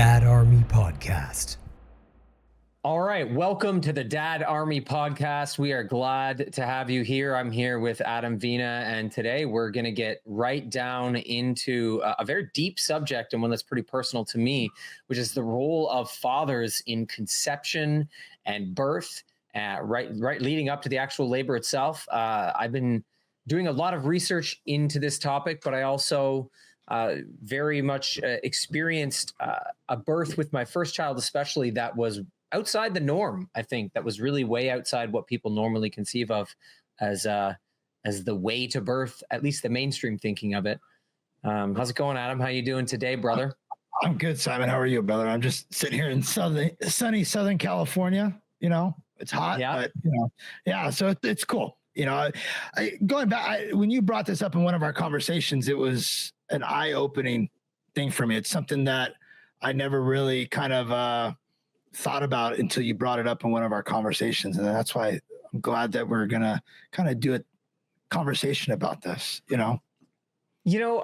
Dad Army Podcast. All right, welcome to the Dad Army Podcast. We are glad to have you here. I'm here with Adam Vena, and today we're going to get right down into a very deep subject and one that's pretty personal to me, which is the role of fathers in conception and birth, right leading up to the actual labor itself. I've been doing a lot of research into this topic, but I also very much experienced a birth with my first child, especially, that was outside the norm. I think that was really way outside what people normally conceive of as the way to birth, at least the mainstream thinking of it. How's it going, Adam? How you doing today, brother? I'm good, Simon. How are you, brother? I'm just sitting here in sunny Southern California. You know, it's hot, but yeah. So it's cool. You know, going back, when you brought this up in one of our conversations, it was an eye-opening thing for me. It's something that I never really kind of thought about until you brought it up in one of our conversations. And that's why I'm glad that we're going to kind of do a conversation about this, you know?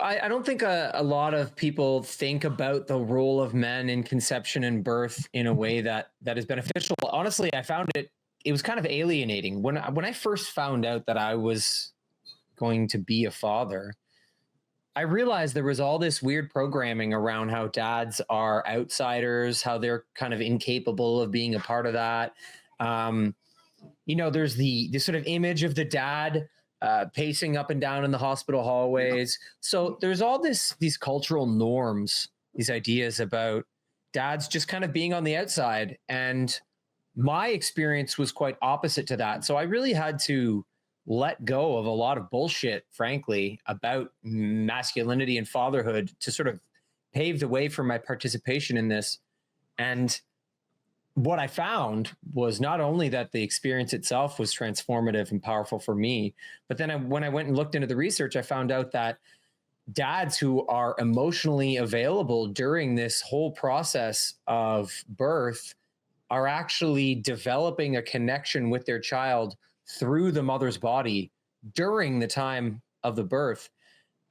I don't think a lot of people think about the role of men in conception and birth in a way that is beneficial. Honestly, I found it was kind of alienating. When I first found out that I was going to be a father, I realized there was all this weird programming around how dads are outsiders, how they're kind of incapable of being a part of that. There's the sort of image of the dad pacing up and down in the hospital hallways. So there's all these cultural norms, these ideas about dads just kind of being on the outside. And my experience was quite opposite to that. So I really had to let go of a lot of bullshit, frankly, about masculinity and fatherhood to sort of pave the way for my participation in this. And what I found was not only that the experience itself was transformative and powerful for me, but then when I went and looked into the research, I found out that dads who are emotionally available during this whole process of birth are actually developing a connection with their child through the mother's body during the time of the birth.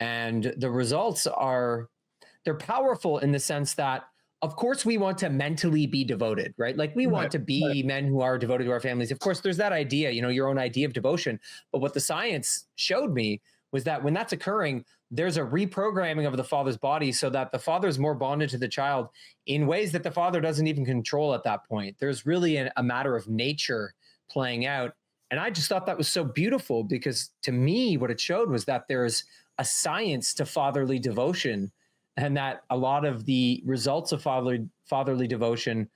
And the results they're powerful in the sense that, of course, we want to mentally be devoted, right? Like we want to be men who are devoted to our families. Of course, there's that idea, your own idea of devotion. But what the science showed me was that when that's occurring, there's a reprogramming of the father's body so that the father is more bonded to the child in ways that the father doesn't even control at that point. There's really a matter of nature playing out. And I just thought that was so beautiful because to me, what it showed was that there's a science to fatherly devotion and that a lot of the results of fatherly devotion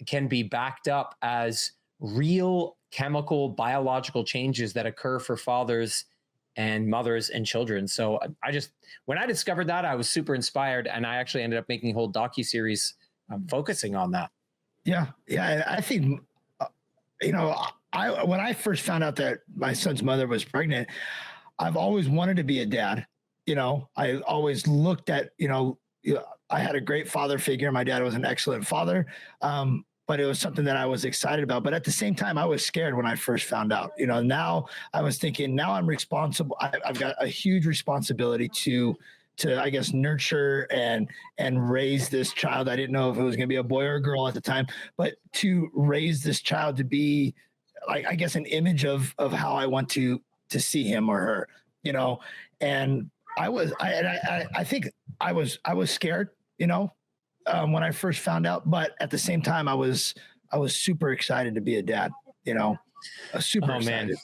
can be backed up as real chemical, biological changes that occur for fathers and mothers and children. So when I discovered that, I was super inspired, and I actually ended up making a whole docuseries focusing on that. Yeah. I think, when I first found out that my son's mother was pregnant, I've always wanted to be a dad. I always looked at, I had a great father figure. My dad was an excellent father. But it was something that I was excited about. But at the same time, I was scared when I first found out. Now I was thinking, now I'm responsible. I've got a huge responsibility to I guess, nurture and raise this child. I didn't know if it was going to be a boy or a girl at the time, but to raise this child to be, I guess, an image of how I want to see him or her, and I think I was scared, when I first found out, but at the same time, I was super excited to be a dad, super excited. Man.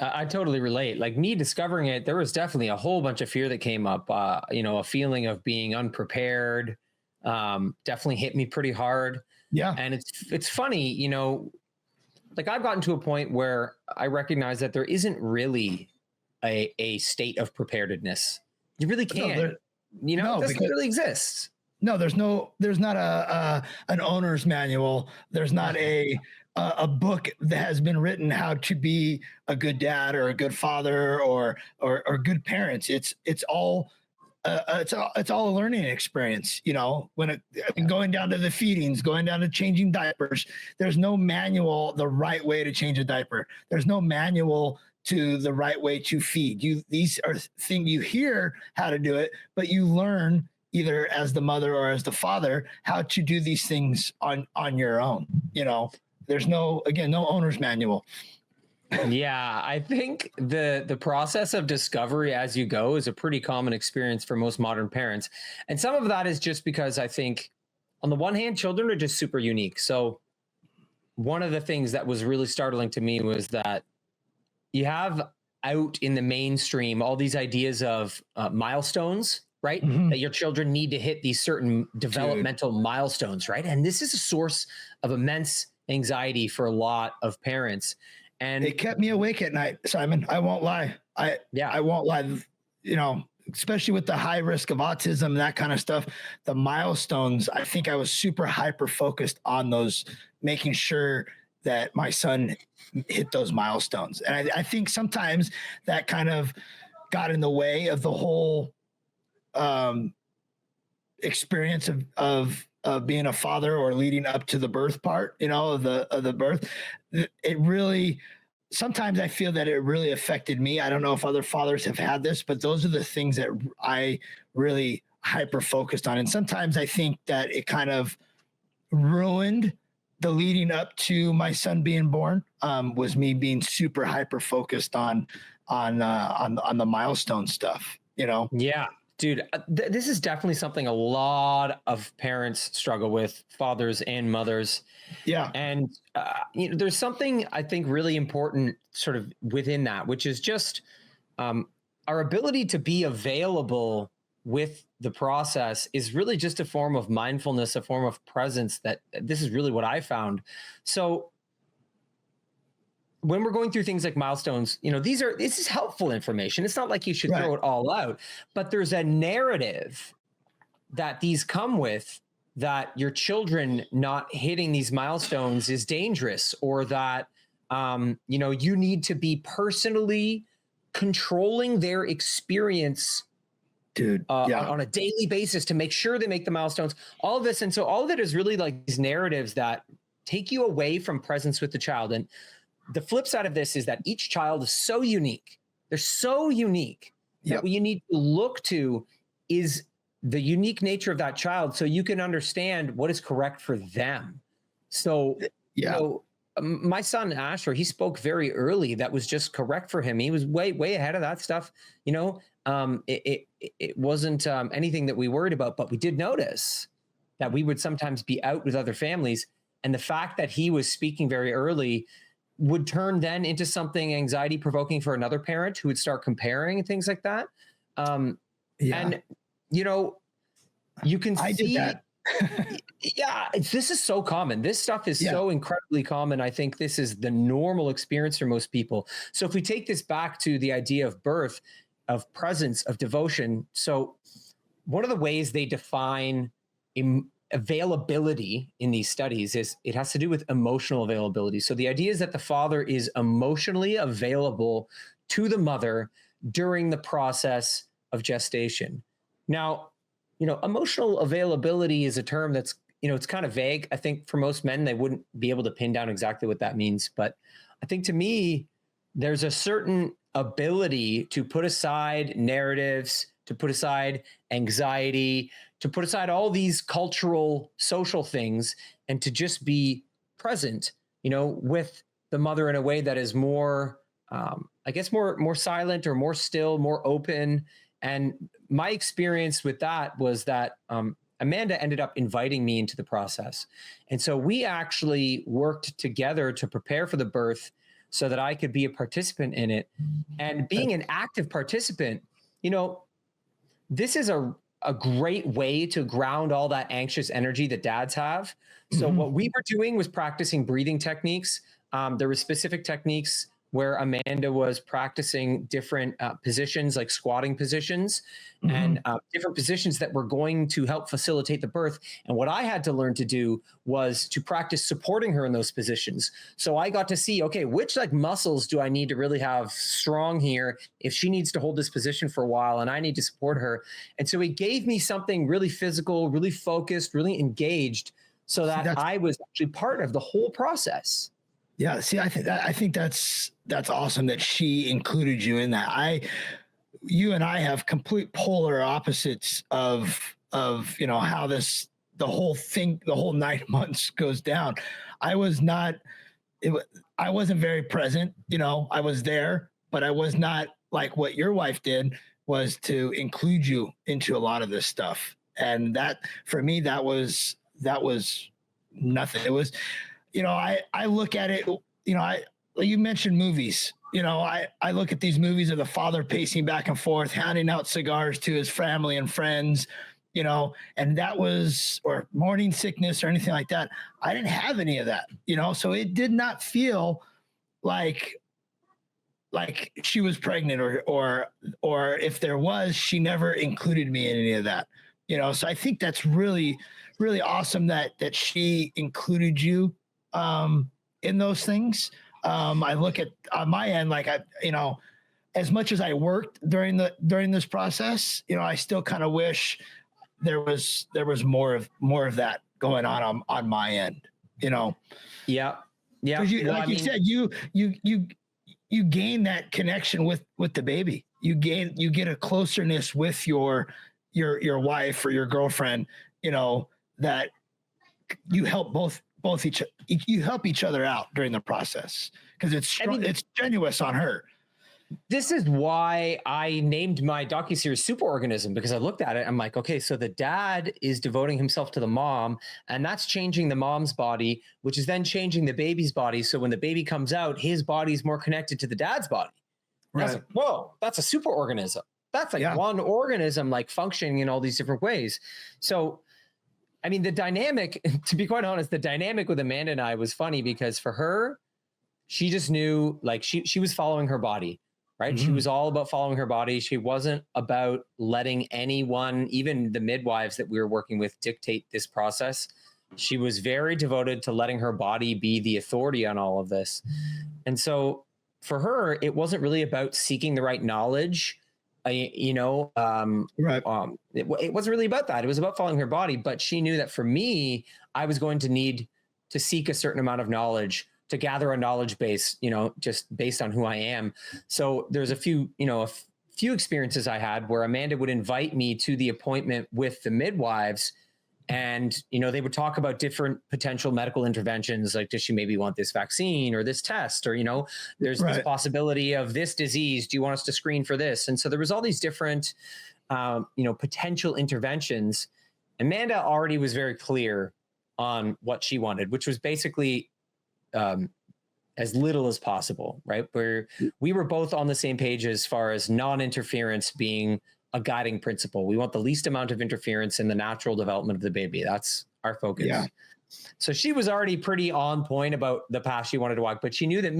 I totally relate. Like me discovering it, there was definitely a whole bunch of fear that came up, a feeling of being unprepared, definitely hit me pretty hard. Yeah. And it's funny, like I've gotten to a point where I recognize that there isn't really a state of preparedness. You really can't, it doesn't really exist. No, there's not an owner's manual. There's not a book that has been written how to be a good dad or a good father or good parents. It's all a learning experience. Going down to the feedings, going down to changing diapers. There's no manual the right way to change a diaper. There's no manual to the right way to feed. These are things you hear how to do it, but you learn either as the mother or as the father, how to do these things on your own. There's no owner's manual. Yeah, I think the process of discovery as you go is a pretty common experience for most modern parents. And some of that is just because I think on the one hand, children are just super unique. So one of the things that was really startling to me was that you have out in the mainstream all these ideas of milestones, right? Mm-hmm. That your children need to hit these certain developmental milestones, right? And this is a source of immense anxiety for a lot of parents. And it kept me awake at night, Simon. I won't lie. I won't lie. Especially with the high risk of autism, that kind of stuff, the milestones, I think I was super hyper focused on those, making sure that my son hit those milestones. And I think sometimes that kind of got in the way of the whole experience of being a father or leading up to the birth part, of the birth. It really, sometimes I feel that it really affected me. I don't know if other fathers have had this, but those are the things that I really hyper focused on. And sometimes I think that it kind of ruined the leading up to my son being born, was me being super hyper focused on the milestone stuff, Yeah, dude, this is definitely something a lot of parents struggle with, fathers and mothers. Yeah. And, there's something I think really important sort of within that, which is just our ability to be available with the process is really just a form of mindfulness, a form of presence. That this is really what I found. So when we're going through things like milestones, this is helpful information. It's not like you should throw it all out, but there's a narrative that these come with, that your children not hitting these milestones is dangerous, or that, you need to be personally controlling their experience on a daily basis to make sure they make the milestones, all of this. And so all of it is really like these narratives that take you away from presence with the child. And the flip side of this is that each child is so unique. They're so unique that what you need to look to is the unique nature of that child, so you can understand what is correct for them. So, my son Asher, he spoke very early. That was just correct for him. He was way ahead of that stuff. It wasn't anything that we worried about, but we did notice that we would sometimes be out with other families, and the fact that he was speaking very early would turn then into something anxiety provoking for another parent who would start comparing and things like that. And you can see that. This is so common. This stuff is so incredibly common. I think this is the normal experience for most people. So if we take this back to the idea of birth, of presence, of devotion. So one of the ways they define availability in these studies is it has to do with emotional availability. So the idea is that the father is emotionally available to the mother during the process of gestation. Now, emotional availability is a term that's, it's kind of vague. I think for most men, they wouldn't be able to pin down exactly what that means. But I think to me, there's a certain ability to put aside narratives, to put aside anxiety, to put aside all these cultural, social things, and to just be present, with the mother in a way that is more, more silent, or more still, more open. And my experience with that was that Amanda ended up inviting me into the process. And so we actually worked together to prepare for the birth so that I could be a participant in it. And being an active participant, this is a great way to ground all that anxious energy that dads have. So what we were doing was practicing breathing techniques. There were specific techniques where Amanda was practicing different positions, like squatting positions, and different positions that were going to help facilitate the birth. And what I had to learn to do was to practice supporting her in those positions. So I got to see, okay, which muscles do I need to really have strong here if she needs to hold this position for a while and I need to support her. And so it gave me something really physical, really focused, really engaged, so that I was actually part of the whole process. Yeah. See, I think that's awesome that she included you in that. You and I have complete polar opposites of how the whole 9 months goes down. I wasn't very present. I was there, but I was not like what your wife did, was to include you into a lot of this stuff. And that, for me, that was nothing. It was, I look at it, you mentioned movies. I look at these movies of the father pacing back and forth, handing out cigars to his family and friends, and that was, or morning sickness or anything like that. I didn't have any of that, so it did not feel like she was pregnant, or if there was, she never included me in any of that, so I think that's really, really awesome that she included you in those things. I look at on my end, like as much as I worked during this process, I still kind of wish there was more of that going on my end, Yeah. Yeah. You said, you gain that connection with the baby. You get a closeness with your wife or your girlfriend, that you help you help each other out during the process, because it's strenuous on her. This is why I named my docuseries Superorganism, because I looked at it. I'm like, okay, so the dad is devoting himself to the mom, and that's changing the mom's body, which is then changing the baby's body. So when the baby comes out, his body's more connected to the dad's body. Right. I was like, whoa, that's a superorganism. That's like one organism, like functioning in all these different ways. So, I mean, the dynamic, to be quite honest, the dynamic with Amanda and I was funny, because for her, she just knew, like, she was following her body. Right. Mm-hmm. She was all about following her body. She wasn't about letting anyone, even the midwives that we were working with, dictate this process. She was very devoted to letting her body be the authority on all of this. And so for her, it wasn't really about seeking the right knowledge. It wasn't really about that. It was about following her body. But she knew that for me, I was going to need to seek a certain amount of knowledge, to gather a knowledge base, just based on who I am. So there's a few experiences I had where Amanda would invite me to the appointment with the midwives, and, they would talk about different potential medical interventions. Like, does she maybe want this vaccine or this test? Or, there's this possibility of this disease. Do you want us to screen for this? And so there was all these different, potential interventions. Amanda already was very clear on what she wanted, which was basically as little as possible, right? We were both on the same page as far as non-interference being a guiding principle. We want the least amount of interference in the natural development of the baby. That's our focus. Yeah. So she was already pretty on point about the path she wanted to walk, but she knew that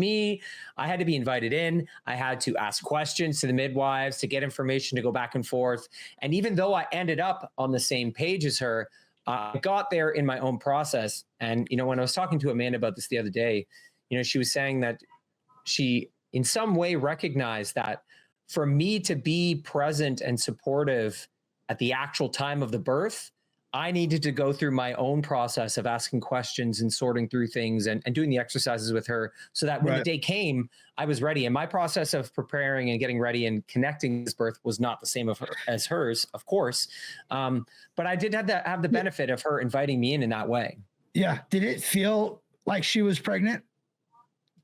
I had to be invited in. I had to ask questions to the midwives to get information, to go back and forth. And even though I ended up on the same page as her, I got there in my own process. And, when I was talking to Amanda about this the other day, she was saying that she in some way recognized that for me to be present and supportive at the actual time of the birth, I needed to go through my own process of asking questions and sorting through things and doing the exercises with her, so that when the day came, I was ready. And my process of preparing and getting ready and connecting this birth was not the same as hers, of course. But I did have the benefit of her inviting me in that way. Yeah. Did it feel like she was pregnant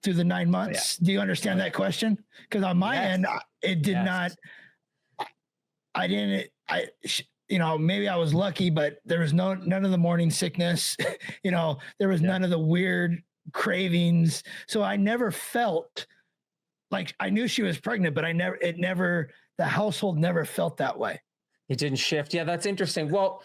through the 9 months? Yeah. Do you understand that question? Because on my end, it did not. I didn't. Maybe I was lucky, but there was none of the morning sickness. There was none of the weird cravings. So I never felt like, I knew she was pregnant, but the household never felt that way. It didn't shift. Yeah, that's interesting. Well,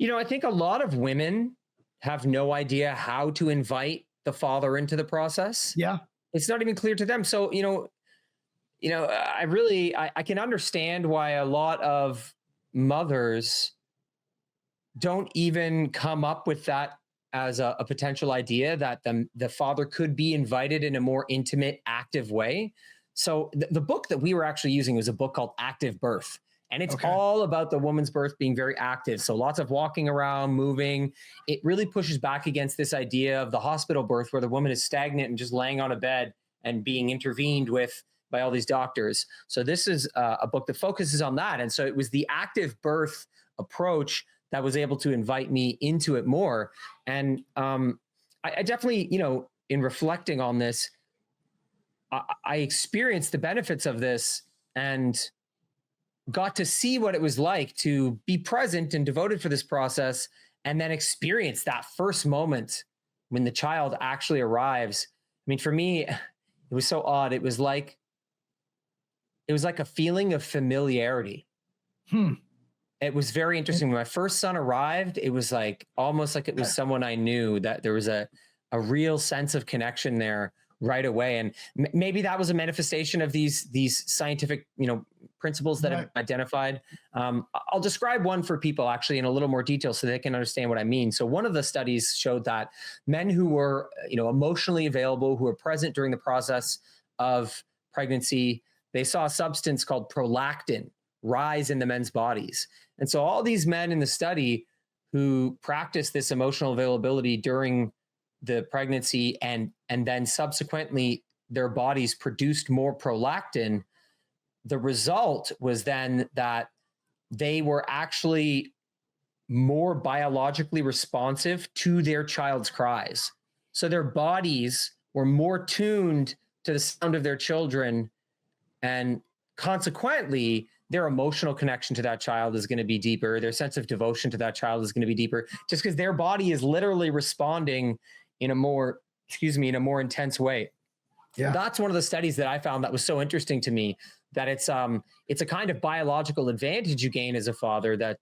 I think a lot of women have no idea how to invite the father into the process. Yeah. It's not even clear to them. So, I can understand why a lot of mothers don't even come up with that as a potential idea, that the father could be invited in a more intimate, active way. So the book that we were actually using was a book called Active Birth. And it's all about the woman's birth being very active. So lots of walking around, moving. It really pushes back against this idea of the hospital birth, where the woman is stagnant and just laying on a bed and being intervened with by all these doctors. So this is a book that focuses on that. And so it was the active birth approach that was able to invite me into it more. And I definitely, in reflecting on this, I experienced the benefits of this and got to see what it was like to be present and devoted for this process, and then experience that first moment when the child actually arrives. I mean, for me, it was so odd. It was like a feeling of familiarity. It was very interesting. When my first son arrived, it was like almost like it was someone I knew, that there was a real sense of connection there right away. And maybe that was a manifestation of these scientific, principles that I've identified. I'll describe one for people actually in a little more detail so they can understand what I mean. So one of the studies showed that men who were, emotionally available, who were present during the process of pregnancy, they saw a substance called prolactin rise in the men's bodies. And so all these men in the study who practiced this emotional availability during the pregnancy and then subsequently their bodies produced more prolactin, the result was then that they were actually more biologically responsive to their child's cries. So their bodies were more tuned to the sound of their children, and consequently, their emotional connection to that child is going to be deeper. Their sense of devotion to that child is going to be deeper, just because their body is literally responding in a more intense way. Yeah. That's one of the studies that I found that was so interesting to me, that it's a kind of biological advantage you gain as a father that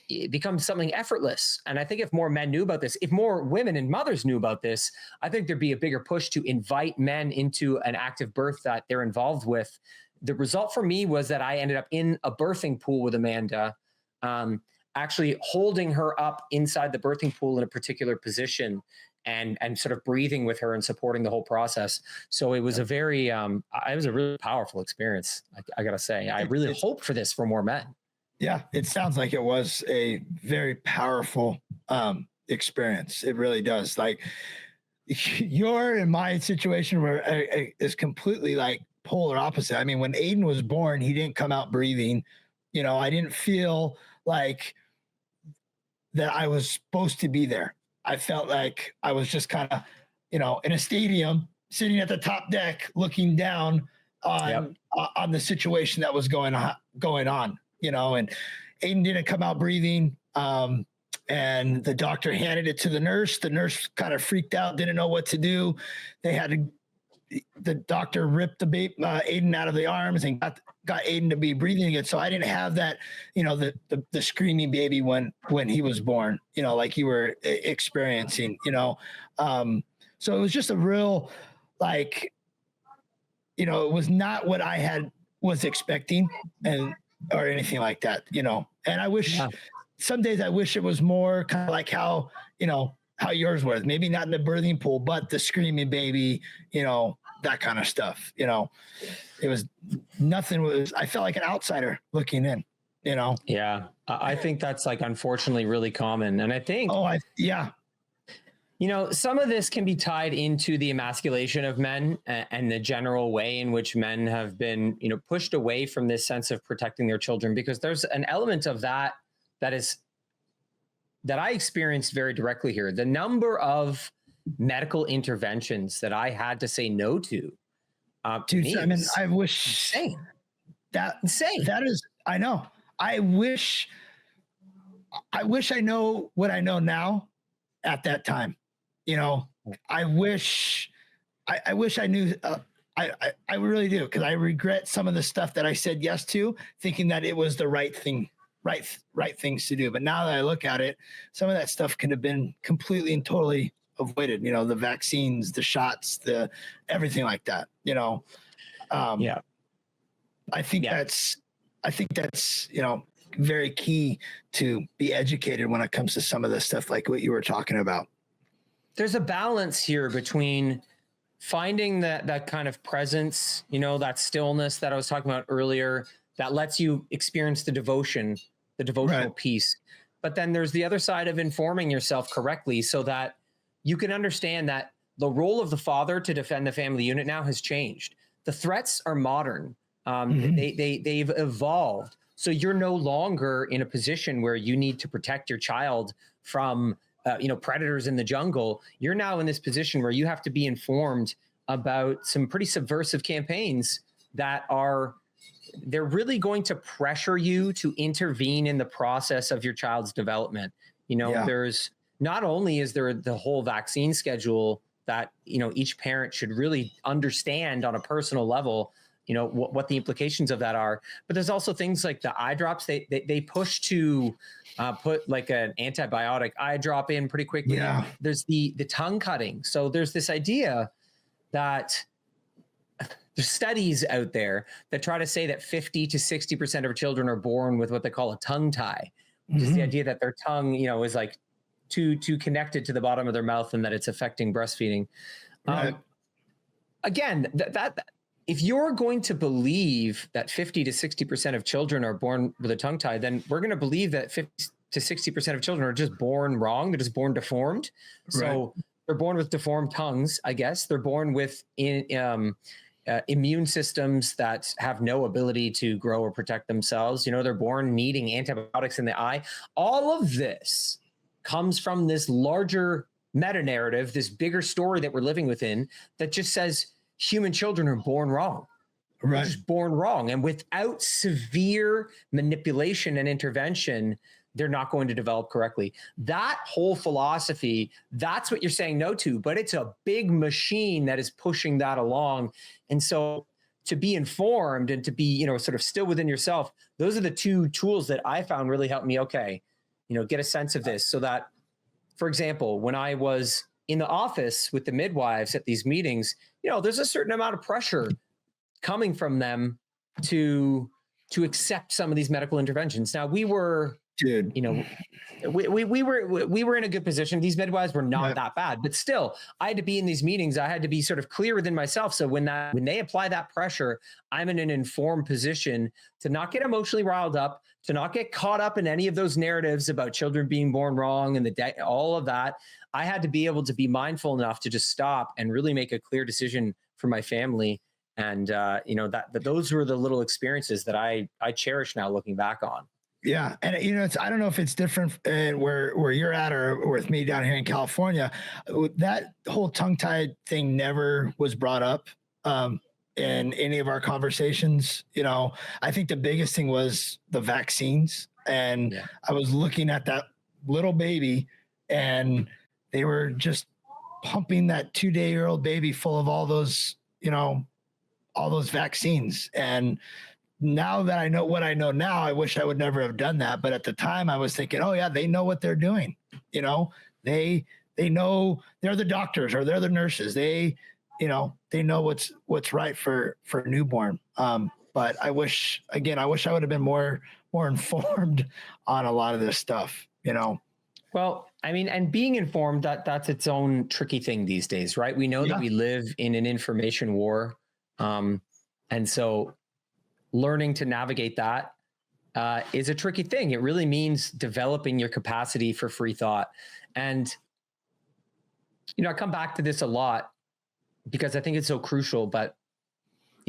it becomes something effortless. And I think if more men knew about this, if more women and mothers knew about this, I think there'd be a bigger push to invite men into an active birth that they're involved with. The result for me was that I ended up in a birthing pool with Amanda, actually holding her up inside the birthing pool in a particular position and sort of breathing with her and supporting the whole process. So it was a very, it was a really powerful experience. I gotta say, I really hope for this for more men. Yeah, it sounds like it was a very powerful experience. It really does. Like you're in my situation where it's completely like polar opposite. I mean, when Aiden was born, he didn't come out breathing. I didn't feel like that I was supposed to be there. I felt like I was just kind of, in a stadium, sitting at the top deck, looking down on the situation that was going on. And Aiden didn't come out breathing. And the doctor handed it to the nurse. The nurse kind of freaked out, didn't know what to do. The doctor ripped Aiden out of the arms and got Aiden to be breathing again. So I didn't have that, the screaming baby when he was born, like you were experiencing, so it was just a real, it was not what I was expecting or anything like that, and I wish some days I wish it was more kind of like how yours was, maybe not in the birthing pool, but the screaming baby, that kind of stuff, it was nothing. I felt like an outsider looking in, Yeah. I think that's unfortunately really common. And I think, some of this can be tied into the emasculation of men and the general way in which men have been, pushed away from this sense of protecting their children, because there's an element of that I experienced very directly here. The number of medical interventions that I had to say no to. Dude, I mean, I wish insane. That is, I know. I wish I know what I know now at that time. I wish I knew. I really do, because I regret some of the stuff that I said yes to, thinking that it was the right thing. Right things to do. But now that I look at it, some of that stuff could have been completely and totally avoided, the vaccines, the shots, the everything like that, I think that's, very key to be educated when it comes to some of the stuff like what you were talking about. There's a balance here between finding that kind of presence, that stillness that I was talking about earlier, that lets you experience the devotional piece. But then there's the other side of informing yourself correctly so that you can understand that the role of the father to defend the family unit now has changed. The threats are modern. They've evolved. So you're no longer in a position where you need to protect your child from, predators in the jungle. You're now in this position where you have to be informed about some pretty subversive campaigns that they're really going to pressure you to intervene in the process of your child's development. There's not only is there the whole vaccine schedule that, each parent should really understand on a personal level, what the implications of that are, but there's also things like the eye drops. They push to put like an antibiotic eye drop in pretty quickly. Yeah. There's the tongue cutting. So there's this idea that there's studies out there that try to say that 50 to 60% of children are born with what they call a tongue tie, which is the idea that their tongue, is like too connected to the bottom of their mouth and that it's affecting breastfeeding. Right. Again, that if you're going to believe that 50 to 60% of children are born with a tongue tie, then we're going to believe that 50 to 60% of children are just born wrong. They're just born deformed. So they're born with deformed tongues, I guess. They're born with immune systems that have no ability to grow or protect themselves. They're born needing antibiotics in the eye. All of this comes from this larger meta narrative, this bigger story that we're living within that just says human children are born wrong. Right. They're just born wrong. And without severe manipulation and intervention, they're not going to develop correctly. That whole philosophy, that's what you're saying no to, but it's a big machine that is pushing that along. And so to be informed and to be, sort of still within yourself, those are the two tools that I found really helped me, get a sense of this. So that, for example, when I was in the office with the midwives at these meetings, there's a certain amount of pressure coming from them to accept some of these medical interventions. Now we were, we were in a good position. These midwives were not that bad, but still I had to be in these meetings. I had to be sort of clear within myself. So when they apply that pressure, I'm in an informed position to not get emotionally riled up, to not get caught up in any of those narratives about children being born wrong and all of that. I had to be able to be mindful enough to just stop and really make a clear decision for my family. And, that those were the little experiences that I cherish now looking back on. Yeah. And, I don't know if it's different where you're at or with me down here in California. That whole tongue-tied thing never was brought up in any of our conversations. I think the biggest thing was the vaccines. And I was looking at that little baby and they were just pumping that 2-day-old baby full of all those vaccines. And now that I know what I know now, I wish I would never have done that. But at the time I was thinking, oh yeah, they know what they're doing. They know, they're the doctors or they're the nurses. They know what's right for newborn. But I wish I would have been more informed on a lot of this stuff, Well, and being informed, that's its own tricky thing these days, right? We know that we live in an information war. And so learning to navigate that is a tricky thing. It really means developing your capacity for free thought. And, I come back to this a lot because I think it's so crucial, but,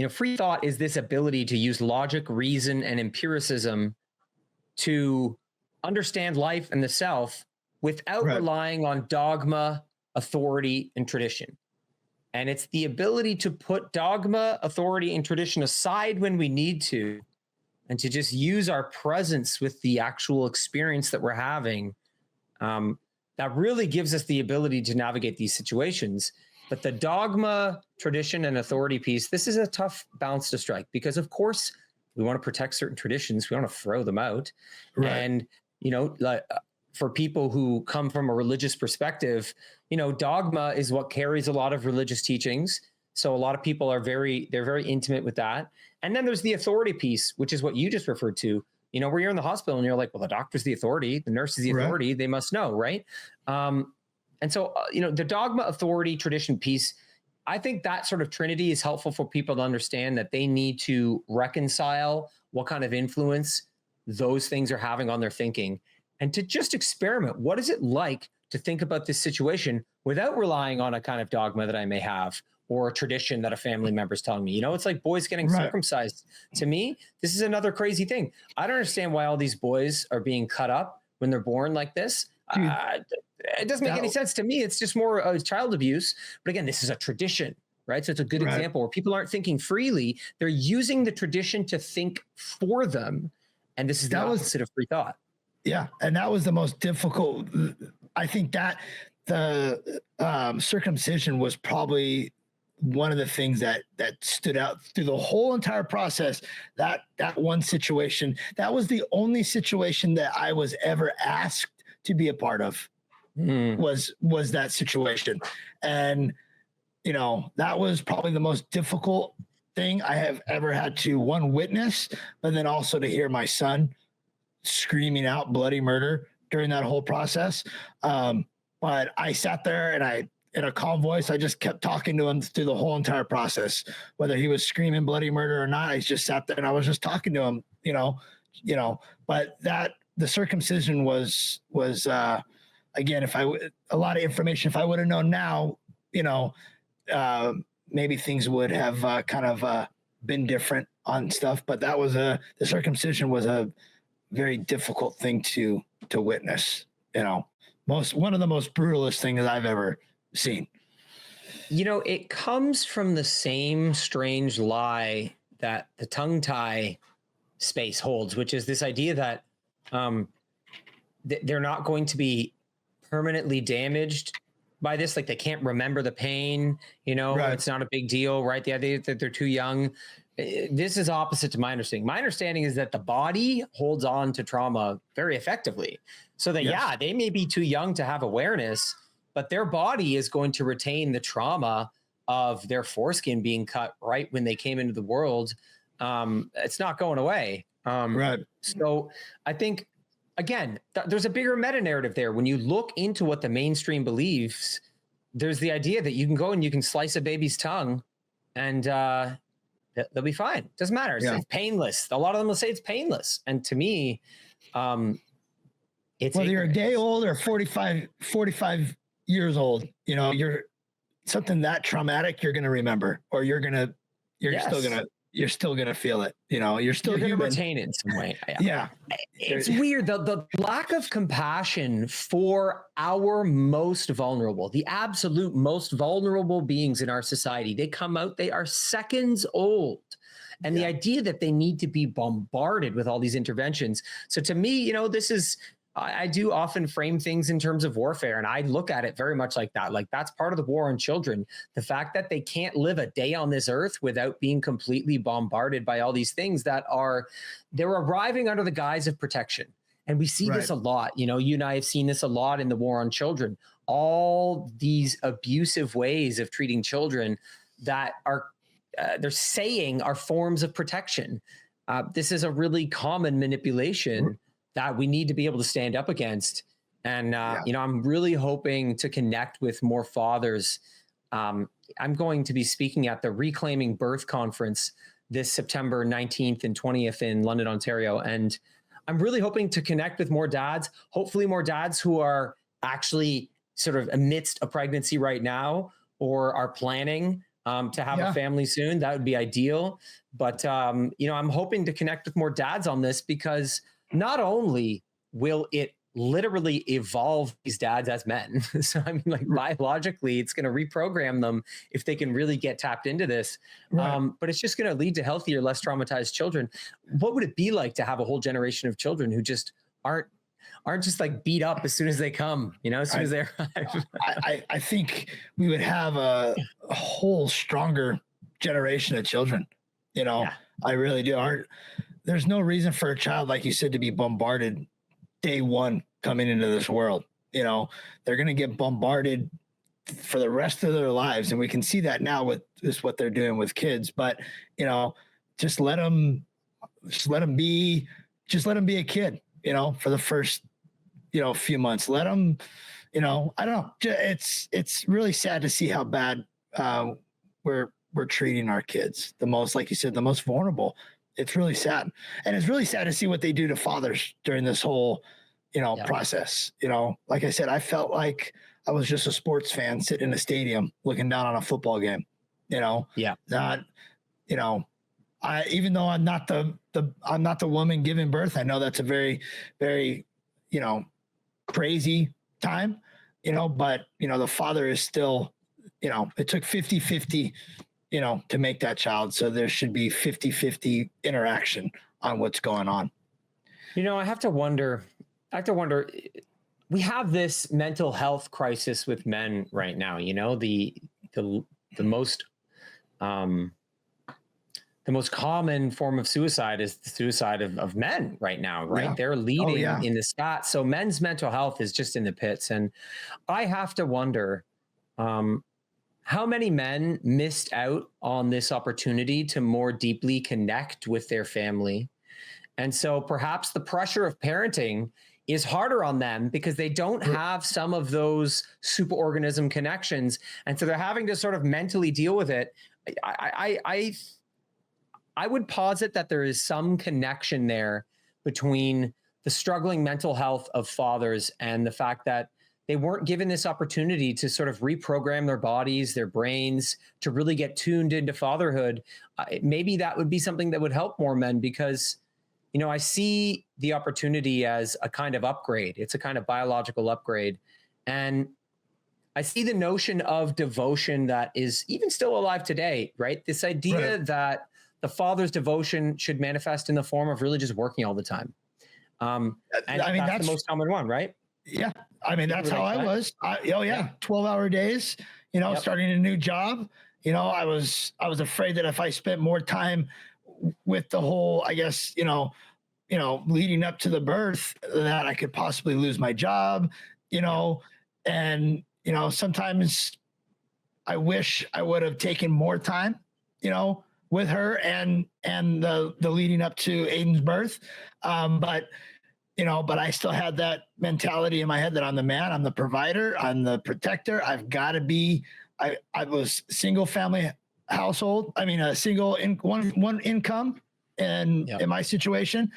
free thought is this ability to use logic, reason, and empiricism to understand life and the self without relying on dogma, authority, and tradition. And it's the ability to put dogma, authority, and tradition aside when we need to, and to just use our presence with the actual experience that we're having. That really gives us the ability to navigate these situations. But the dogma, tradition, and authority piece, this is a tough balance to strike because, of course, we want to protect certain traditions. We want to throw them out. Right. And, for people who come from a religious perspective, dogma is what carries a lot of religious teachings. So a lot of people they're very intimate with that. And then there's the authority piece, which is what you just referred to, where you're in the hospital and you're like, well, the doctor's the authority, the nurse is the authority, they must know, right? And so, the dogma, authority, tradition piece, I think that sort of trinity is helpful for people to understand that they need to reconcile what kind of influence those things are having on their thinking. And to just experiment, what is it like to think about this situation without relying on a kind of dogma that I may have, or a tradition that a family member's telling me. You know, it's like boys getting Right. circumcised. To me, this is another crazy thing. I don't understand why all these boys are being cut up when they're born like this. Dude, It doesn't make any sense to me. It's just more child abuse. But again, this is a tradition, right? So it's a good Right. example where people aren't thinking freely. They're using the tradition to think for them. And this is the opposite of free thought. Yeah. And that was the most difficult. I think that the circumcision was probably one of the things that stood out through the whole entire process. That one situation, that was the only situation that I was ever asked to be a part of. Was that situation. And, you know, that was probably the most difficult thing I have ever had to witness, but then also to hear my son screaming out bloody murder during that whole process. But I sat there and in a calm voice, I just kept talking to him through the whole entire process, whether he was screaming bloody murder or not. I just sat there and I was just talking to him, you know, but the circumcision was again, a lot of information, if I would have known now, you know, maybe things would have been different on stuff, but the circumcision was a very difficult thing to witness, you know, one of the most brutalest things I've ever seen. You know, it comes from the same strange lie that the tongue tie space holds, which is this idea that they're not going to be permanently damaged by this. Like they can't remember the pain, you know, right. It's not a big deal, right? The idea that they're too young. This is opposite to my understanding. My understanding is that the body holds on to trauma very effectively. So that, yes. They may be too young to have awareness, but their body is going to retain the trauma of their foreskin being cut right when they came into the world. It's not going away. Right. So I think, again, there's a bigger meta narrative there. When you look into what the mainstream believes, there's the idea that you can go and you can slice a baby's tongue and they'll be fine. Doesn't matter. It's painless. A lot of them will say it's painless. And to me, it's whether you're a day old or 45 years old, you know, you're something that traumatic, you're going to remember, or you're still going to feel it. You know, you're still going to human. retain it in some way. Yeah. It's weird. The lack of compassion for our most vulnerable, the absolute most vulnerable beings in our society. They come out, they are seconds old. And the idea that they need to be bombarded with all these interventions. So to me, you know, I do often frame things in terms of warfare, and I look at it very much like that. Like that's part of the war on children. The fact that they can't live a day on this earth without being completely bombarded by all these things they're arriving under the guise of protection. And we see this a lot. You know, you and I have seen this a lot in the war on children. All these abusive ways of treating children that are, they're saying are forms of protection. This is a really common manipulation that we need to be able to stand up against. And, you know, I'm really hoping to connect with more fathers. I'm going to be speaking at the Reclaiming Birth Conference this September 19th and 20th in London, Ontario. And I'm really hoping to connect with more dads, hopefully more dads who are actually sort of amidst a pregnancy right now or are planning to have a family soon. That would be ideal. But, you know, I'm hoping to connect with more dads on this because not only will it literally evolve these dads as men, so I mean, like biologically, it's going to reprogram them if they can really get tapped into this. But it's just going to lead to healthier, less traumatized children. What would it be like to have a whole generation of children who just aren't just like beat up as soon as they come, you know, as soon as they arrive? I think we would have a whole stronger generation of children. You know, I really do. There's no reason for a child, like you said, to be bombarded day one coming into this world. You know, they're going to get bombarded for the rest of their lives. And we can see that now with just what they're doing with kids. But, you know, just let them be a kid, you know, for the first, you know, few months. Let them, you know, I don't know. It's really sad to see how bad we're treating our kids. The most, like you said, the most vulnerable. It's really sad. And it's really sad to see what they do to fathers during this whole, you know, process. You know, like I said, I felt like I was just a sports fan sitting in a stadium looking down on a football game. Yeah. Not, even though I'm not the woman giving birth, I know that's a very, very, crazy time, but, the father is still, it took 50-50, to make that child. So there should be 50-50 interaction on what's going on. I have to wonder, we have this mental health crisis with men right now, the most common form of suicide is the suicide of men right now, right? Yeah. They're leading in the stats. So men's mental health is just in the pits. And I have to wonder how many men missed out on this opportunity to more deeply connect with their family. And so perhaps the pressure of parenting is harder on them because they don't have some of those superorganism connections. And so they're having to sort of mentally deal with it. I would posit that there is some connection there between the struggling mental health of fathers and the fact that they weren't given this opportunity to sort of reprogram their bodies, their brains, to really get tuned into fatherhood. Maybe that would be something that would help more men because, I see the opportunity as a kind of upgrade. It's a kind of biological upgrade. And I see the notion of devotion that is even still alive today, right? This idea that the father's devotion should manifest in the form of really just working all the time. And that's the most common one, right? Yeah. That's how I was. 12-hour days, starting a new job. I was afraid that if I spent more time with the whole, I guess, leading up to the birth, that I could possibly lose my job, and, sometimes I wish I would have taken more time, with her and the leading up to Aiden's birth. But I still had that mentality in my head that I'm the man, I'm the provider, I'm the protector. I've got to be, I was single family household. A single one income in my situation.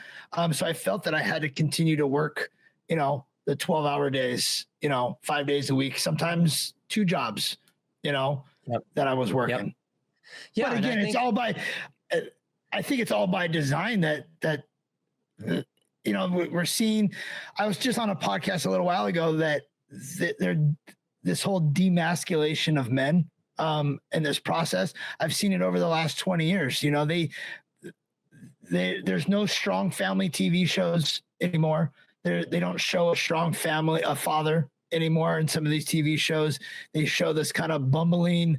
So I felt that I had to continue to work, the 12-hour days, 5 days a week, sometimes 2 jobs, that I was working. Yeah. But again, I think it's all by design that we're seeing. I was just on a podcast a little while ago that this whole demasculation of men in this process. I've seen it over the last 20 years. There's no strong family TV shows anymore. They don't show a strong family, a father anymore in some of these TV shows. They show this kind of bumbling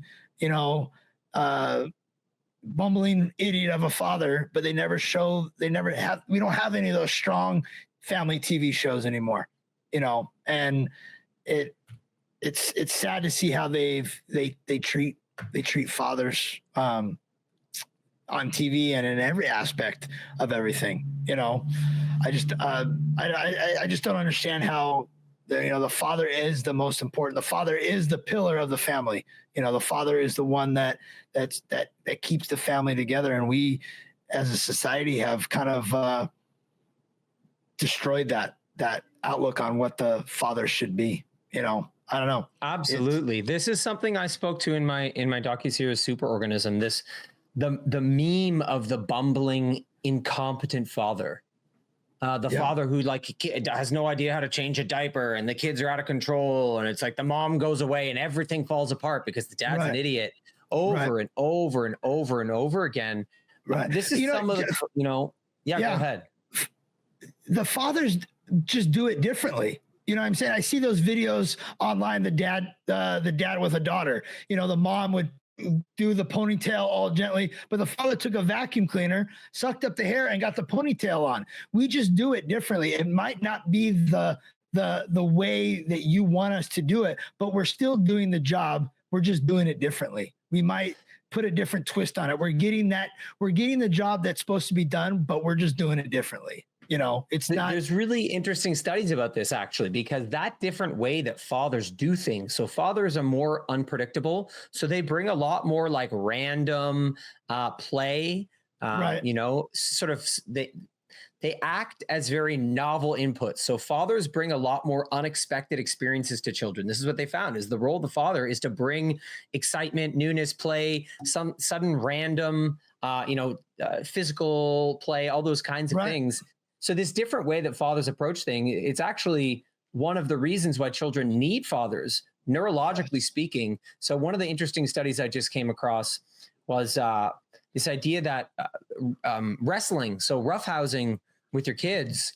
idiot of a father, but we don't have any of those strong family TV shows anymore, and it's sad to see how they treat fathers on TV and in every aspect of everything. I just don't understand how the father is the most important. The father is the pillar of the family. The father is the one that keeps the family together. And we, as a society, have kind of destroyed that outlook on what the father should be. I don't know. Absolutely. This is something I spoke to in my docuseries Superorganism. The meme of the bumbling, incompetent father. Father who has no idea how to change a diaper and the kids are out of control. And it's like the mom goes away and everything falls apart because the dad's an idiot over and over and over and over again. Right. This is some of the, go ahead. The fathers just do it differently. You know what I'm saying? I see those videos online, the dad with a daughter, the mom would do the ponytail all gently, but the father took a vacuum cleaner, sucked up the hair and got the ponytail on. We just do it differently. It might not be the way that you want us to do it, but we're still doing the job. We're just doing it differently. We might put a different twist on it. We're getting the job that's supposed to be done, but we're just doing it differently. It's not. There's really interesting studies about this actually, because that different way that fathers do things. So fathers are more unpredictable. So they bring a lot more like random play, sort of they act as very novel inputs. So fathers bring a lot more unexpected experiences to children. This is what they found, is the role of the father is to bring excitement, newness, play, some sudden random, physical play, all those kinds of things. So this different way that fathers approach things, it's actually one of the reasons why children need fathers, neurologically speaking. So one of the interesting studies I just came across was this idea that wrestling, so roughhousing with your kids,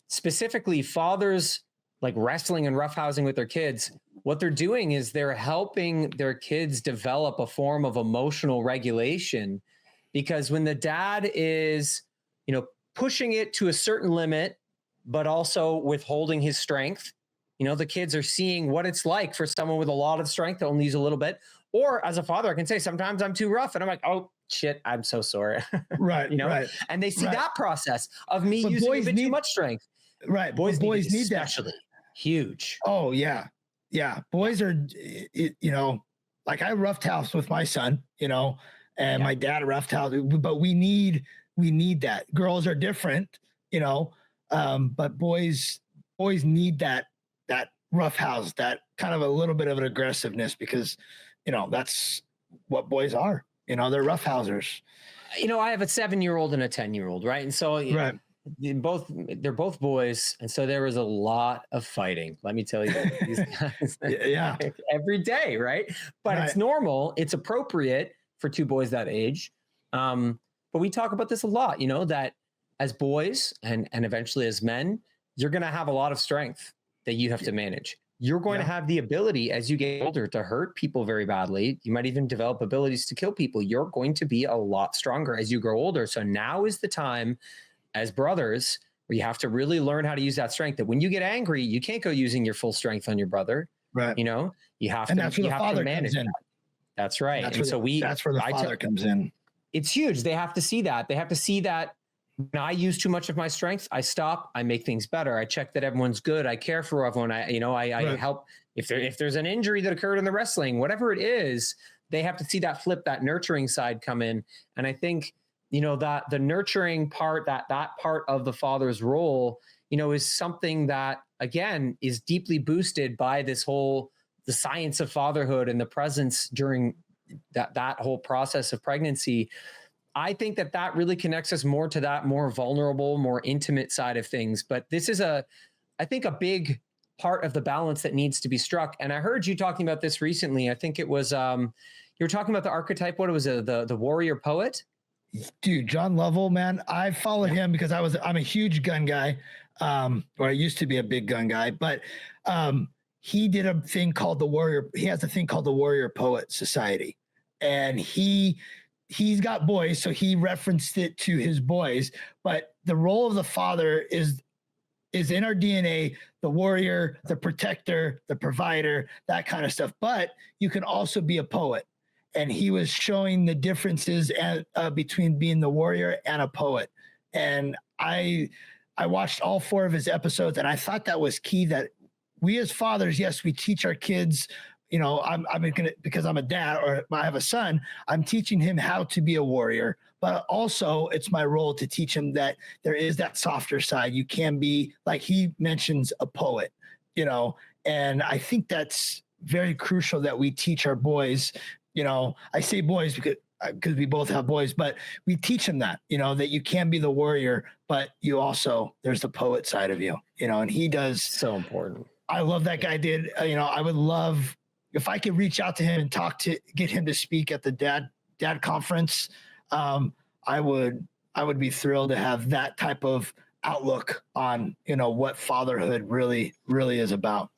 specifically fathers like wrestling and roughhousing with their kids, what they're doing is they're helping their kids develop a form of emotional regulation. Because when the dad is, pushing it to a certain limit, but also withholding his strength, the kids are seeing what it's like for someone with a lot of strength to only use a little bit. Or as a father, I can say, sometimes I'm too rough. And I'm like, oh, shit, I'm so sorry. Right. Right. And they see that process of me using a bit too much strength. Right. Boys need especially that. Huge. Oh, yeah. Yeah. Boys are, like I roughhouse with my son, and my dad roughhouse, but we need that. Girls are different, but boys need that roughhouse, that kind of a little bit of an aggressiveness, because, that's what boys are. They're roughhousers. I have a 7-year-old and a 10-year-old, right? And so they're both boys, and so there was a lot of fighting. Let me tell you, these guys, every day, right? But it's normal. It's appropriate for two boys that age. But we talk about this a lot. That as boys and eventually as men, you're going to have a lot of strength that you have to manage. You're going to have the ability as you get older to hurt people very badly. You might even develop abilities to kill people. You're going to be a lot stronger as you grow older. So now is the time as brothers where you have to really learn how to use that strength, that when you get angry, you can't go using your full strength on your brother. Right. You have and to, that's where the father manage comes in. That's right. That's where the father comes in. It's huge. They have to see that. They have to see that when I use too much of my strength, I stop, I make things better. I check that everyone's good. I care for everyone. I help if there's an injury that occurred in the wrestling, whatever it is, they have to see that flip, that nurturing side come in. And I think, that the nurturing part, that part of the father's role, is something that, again, is deeply boosted by the science of fatherhood and the presence during that whole process of pregnancy. I think that really connects us more to that more vulnerable, more intimate side of things. But this is I think a big part of the balance that needs to be struck. And I heard you talking about this recently. I think it was, you were talking about the archetype. What was it? The warrior poet? Dude, John Lovell, man. I followed him because I'm a huge gun guy. Or I used to be a big gun guy, but, he did a thing called he has a thing called the Warrior Poet Society. And he's got boys, so he referenced it to his boys. But the role of the father is in our DNA: the warrior, the protector, the provider, that kind of stuff. But you can also be a poet, and he was showing the differences between being the warrior and a poet. And I watched all 4 of his episodes, and I thought that was key. That we as fathers, yes, we teach our kids. Because I'm a dad or I have a son, I'm teaching him how to be a warrior, but also it's my role to teach him that there is that softer side. You can be, like he mentions, a poet, and I think that's very crucial that we teach our boys. I say boys because we both have boys, but we teach them that, that you can be the warrior, but you also, there's the poet side of you, and he does. So important. I love that guy did, I would love, if I could reach out to him and get him to speak at the dad conference, I would be thrilled to have that type of outlook on, what fatherhood really, really is about,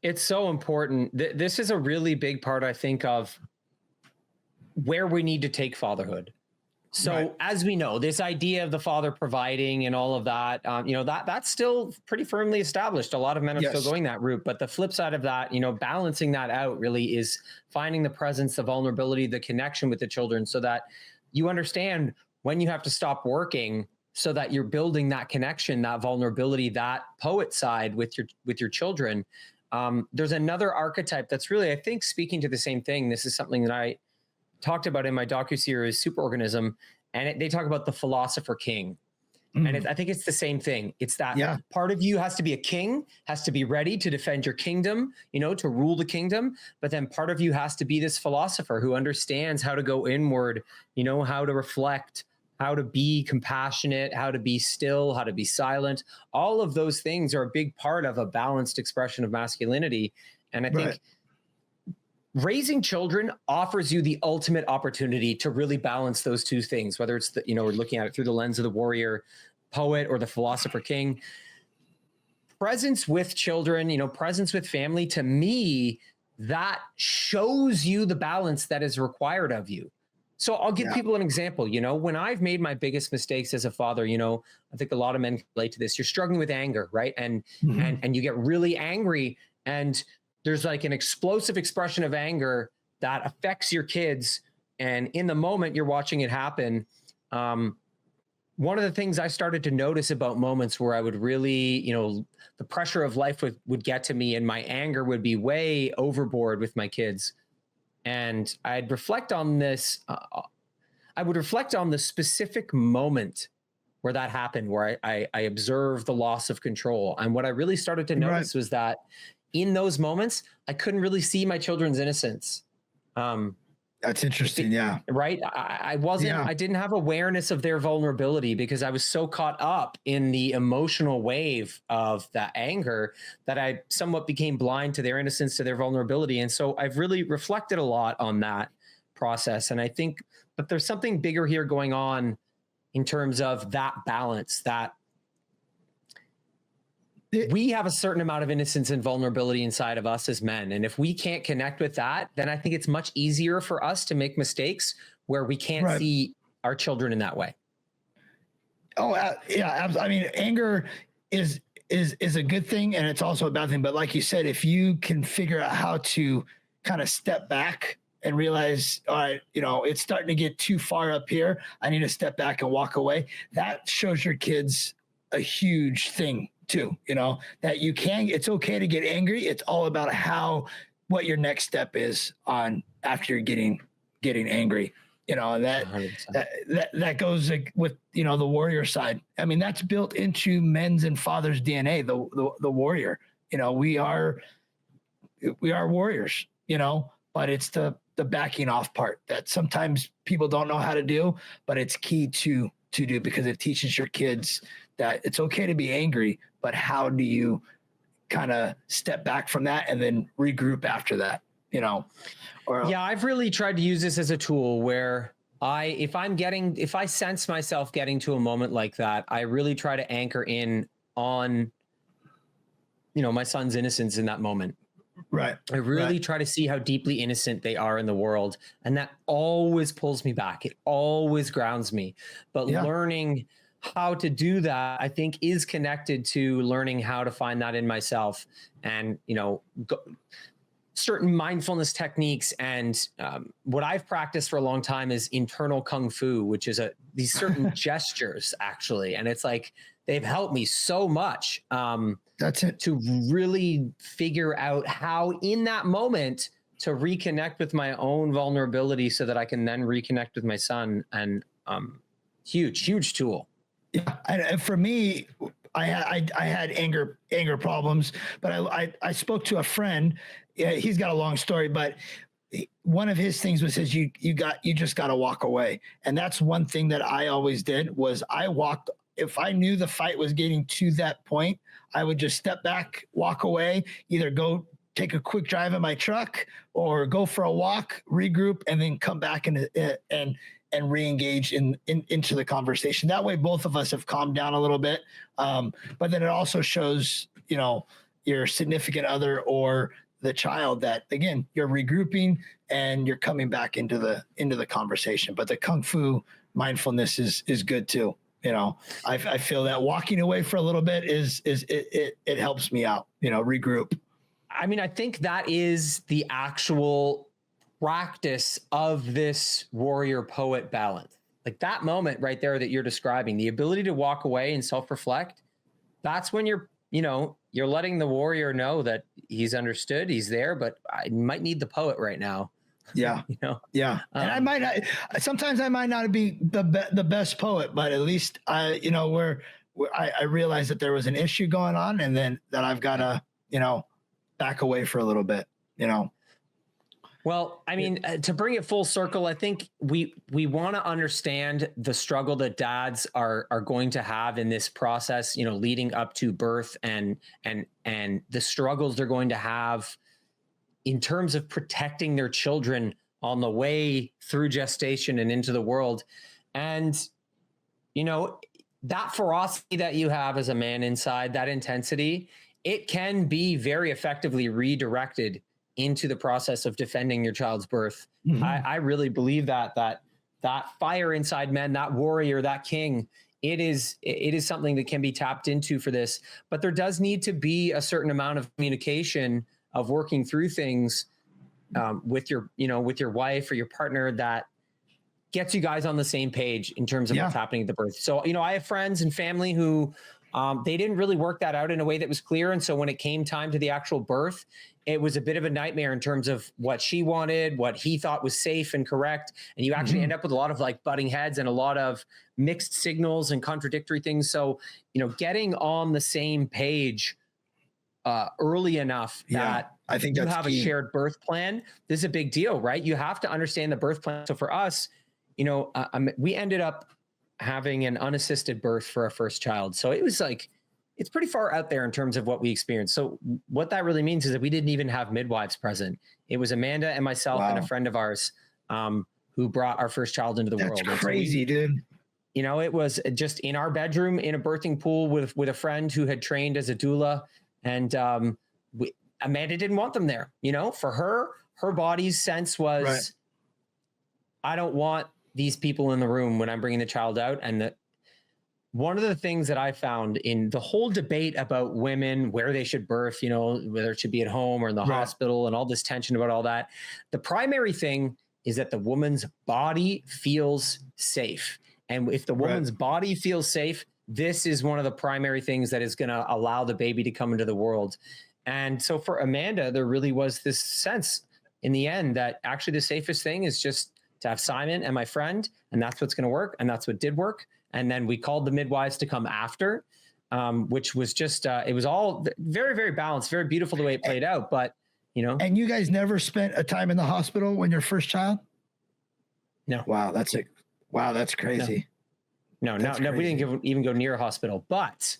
It's so important. This is a really big part, I think, of where we need to take fatherhood. So as we know, this idea of the father providing and all of that, that's still pretty firmly established. A lot of men are still going that route. But the flip side of that, balancing that out really is finding the presence, the vulnerability, the connection with the children, so that you understand when you have to stop working, so that you're building that connection, that vulnerability, that poet side with your children. There's another archetype that's really, I think, speaking to the same thing. This is something that I talked about in my docuseries Superorganism, and they talk about the philosopher king. And I think it's the same thing. It's that part of you has to be a king, has to be ready to defend your kingdom, to rule the kingdom. But then part of you has to be this philosopher who understands how to go inward, how to reflect, how to be compassionate, how to be still, how to be silent. All of those things are a big part of a balanced expression of masculinity. And I think raising children offers you the ultimate opportunity to really balance those two things, whether it's we're looking at it through the lens of the warrior poet or the philosopher king. Presence with children, presence with family, to me, that shows you the balance that is required of you. So I'll give people an example. When I've made my biggest mistakes as a father, I think a lot of men can relate to this. You're struggling with anger, right? And you get really angry, and there's like an explosive expression of anger that affects your kids. And in the moment you're watching it happen, one of the things I started to notice about moments where I would really, the pressure of life would get to me and my anger would be way overboard with my kids. And I'd reflect on this. I would reflect on the specific moment where that happened, where I observed the loss of control. And what I really started to notice was that in those moments, I couldn't really see my children's innocence. That's interesting. Yeah. Right. I didn't have awareness of their vulnerability because I was so caught up in the emotional wave of that anger that I somewhat became blind to their innocence, to their vulnerability. And so I've really reflected a lot on that process. And I think that there's something bigger here going on in terms of that balance, that we have a certain amount of innocence and vulnerability inside of us as men. And if we can't connect with that, then I think it's much easier for us to make mistakes where we can't see our children in that way. Oh, yeah. I mean, anger is a good thing, and it's also a bad thing. But like you said, if you can figure out how to kind of step back and realize, all right, it's starting to get too far up here, I need to step back and walk away. That shows your kids a huge thing too, that it's okay to get angry. It's all about what your next step is on after you're getting angry, and that goes with, the warrior side. I mean, that's built into men's and fathers' DNA, the warrior, we are warriors, but it's the backing off part that sometimes people don't know how to do, but it's key to do, because it teaches your kids that it's okay to be angry, but how do you kind of step back from that and then regroup after that, I've really tried to use this as a tool where if I sense myself getting to a moment like that, I really try to anchor in on, my son's innocence in that moment. Right. I really try to see how deeply innocent they are in the world. And that always pulls me back. It always grounds me. But learning how to do that, I think, is connected to learning how to find that in myself. And, certain mindfulness techniques and what I've practiced for a long time is internal kung fu, which is these certain gestures, actually. And it's like, they've helped me so much. That's it. To really figure out how in that moment to reconnect with my own vulnerability so that I can then reconnect with my son. And huge tool. Yeah. And for me, I had anger problems, but I spoke to a friend. Yeah, he's got a long story, but one of his things was you just got to walk away. And that's one thing that I always did was if I knew the fight was getting to that point, I would just step back, walk away, either go take a quick drive in my truck or go for a walk, regroup, and then come back and re-engage into the conversation. That way, both of us have calmed down a little bit. But then it also shows, your significant other or the child that, again, you're regrouping and you're coming back into the conversation. But the Kung Fu mindfulness is good too. I feel that walking away for a little bit it helps me out, regroup. I mean, I think that is the actual practice of this warrior poet balance. Like that moment right there that you're describing, the ability to walk away and self-reflect. That's when you're letting the warrior know that he's understood, he's there, but I might need the poet right now. Yeah. You know? Yeah. And I might not, sometimes I might not be the best poet, but at least I realized that there was an issue going on, and then that I've got to, back away for a little bit, Well, I mean, to bring it full circle, I think we want to understand the struggle that dads are going to have in this process, leading up to birth, and the struggles they're going to have in terms of protecting their children on the way through gestation and into the world. And, that ferocity that you have as a man inside, that intensity, it can be very effectively redirected into the process of defending your child's birth. Mm-hmm. I really believe that fire inside men, that warrior, that king, it is something that can be tapped into for this. But there does need to be a certain amount of communication, of working through things with your wife or your partner, that gets you guys on the same page in terms of what's happening at the birth. So, I have friends and family who they didn't really work that out in a way that was clear. And so when it came time to the actual birth, it was a bit of a nightmare in terms of what she wanted, what he thought was safe and correct. And you actually end up with a lot of butting heads and a lot of mixed signals and contradictory things. So, getting on the same page early enough that I think you that's have key. a shared birth plan. This is a big deal, right? You have to understand the birth plan. So for us, we ended up having an unassisted birth for our first child. So it was it's pretty far out there in terms of what we experienced. So what that really means is that we didn't even have midwives present. It was Amanda and myself and a friend of ours who brought our first child into the world. That's crazy, dude. It was just in our bedroom in a birthing pool with a friend who had trained as a doula. And Amanda didn't want them there. For her body's sense was, I don't want these people in the room when I'm bringing the child out. And one of the things that I found in the whole debate about women, where they should birth, whether it should be at home or in the hospital, and all this tension about all that, the primary thing is that the woman's body feels safe. And if the woman's body feels safe, this is one of the primary things that is going to allow the baby to come into the world. And so for Amanda, there really was this sense in the end that actually the safest thing is just to have Simon and my friend, and that's what's going to work. And that's what did work. And then we called the midwives to come after, which was just, it was all very, very balanced, very beautiful the way it played out. But, And you guys never spent a time in the hospital when your first child? No. Wow. That's crazy. No, we didn't even go near a hospital, but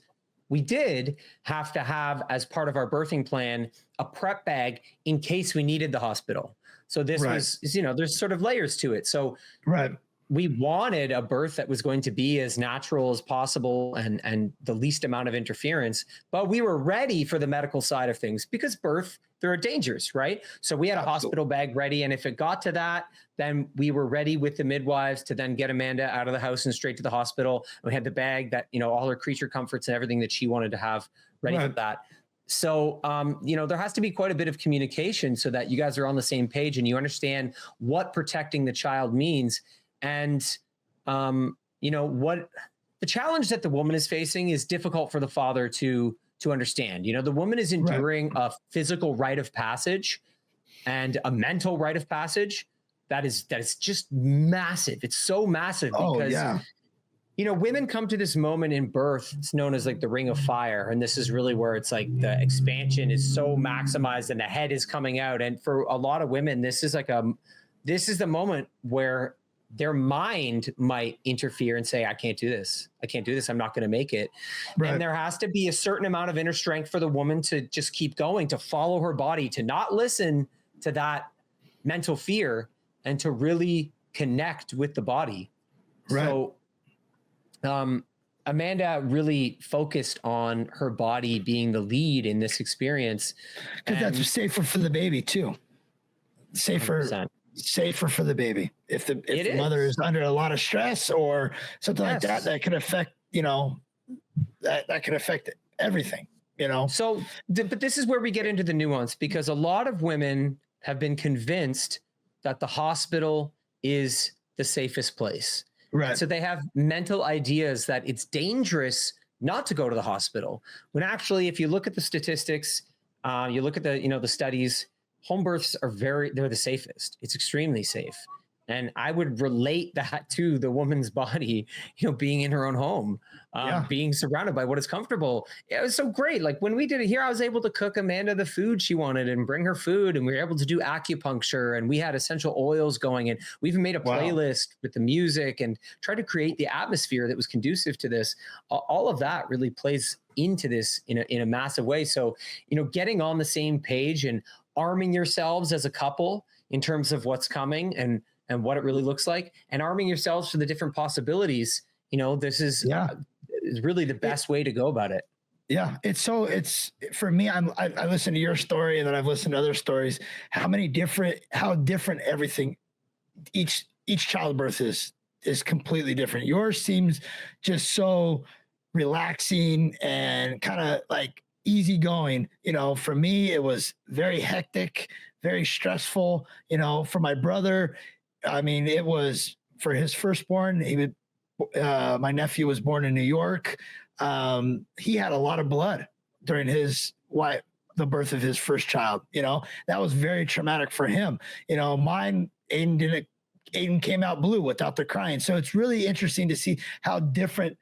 we did have to have, as part of our birthing plan, a prep bag in case we needed the hospital. So this was, there's sort of layers to it. So we wanted a birth that was going to be as natural as possible and the least amount of interference, but we were ready for the medical side of things because birth, there are dangers, right? So we had a hospital bag ready. And if it got to that, then we were ready with the midwives to then get Amanda out of the house and straight to the hospital. And we had the bag that, all her creature comforts and everything that she wanted to have ready for that. So, there has to be quite a bit of communication so that you guys are on the same page and you understand what protecting the child means. And, what the challenge that the woman is facing is difficult for the father to understand. The woman is enduring a physical rite of passage and a mental rite of passage that is just massive. It's so massive because women come to this moment in birth. It's known as the ring of fire. And this is really where it's the expansion is so maximized and the head is coming out. And for a lot of women, this is the moment where their mind might interfere and say, I can't do this. I'm not going to make it. And there has to be a certain amount of inner strength for the woman to just keep going, to follow her body, to not listen to that mental fear and to really connect with the body. So, Amanda really focused on her body being the lead in this experience. Because that's safer for the baby too. Safer for the baby. If the mother is under a lot of stress or something like that can affect, that can affect everything, So, but this is where we get into the nuance, because a lot of women have been convinced that the hospital is the safest place. Right. So they have mental ideas that it's dangerous not to go to the hospital. When actually, if you look at the statistics, you look at the studies, home births are they're the safest. It's extremely safe. And I would relate that to the woman's body, being in her own home, being surrounded by what is comfortable. It was so great. Like when we did it here, I was able to cook Amanda the food she wanted and bring her food. And we were able to do acupuncture, and we had essential oils going. And we even made a playlist with the music and tried to create the atmosphere that was conducive to this. All of that really plays into this in a massive way. So, getting on the same page and arming yourselves as a couple in terms of what's coming and what it really looks like, and arming yourselves for the different possibilities. This is really the best way to go about it. Yeah. It's for me, I listened to your story, and then I've listened to other stories, how different everything, each childbirth is completely different. Yours seems just so relaxing and kind of like easygoing. For me, it was very hectic, very stressful. For my brother, I mean, it was for his firstborn. My nephew was born in New York. He had a lot of blood during the birth of his first child. That was very traumatic for him. Mine, Aiden came out blue without the crying. So it's really interesting to see how different,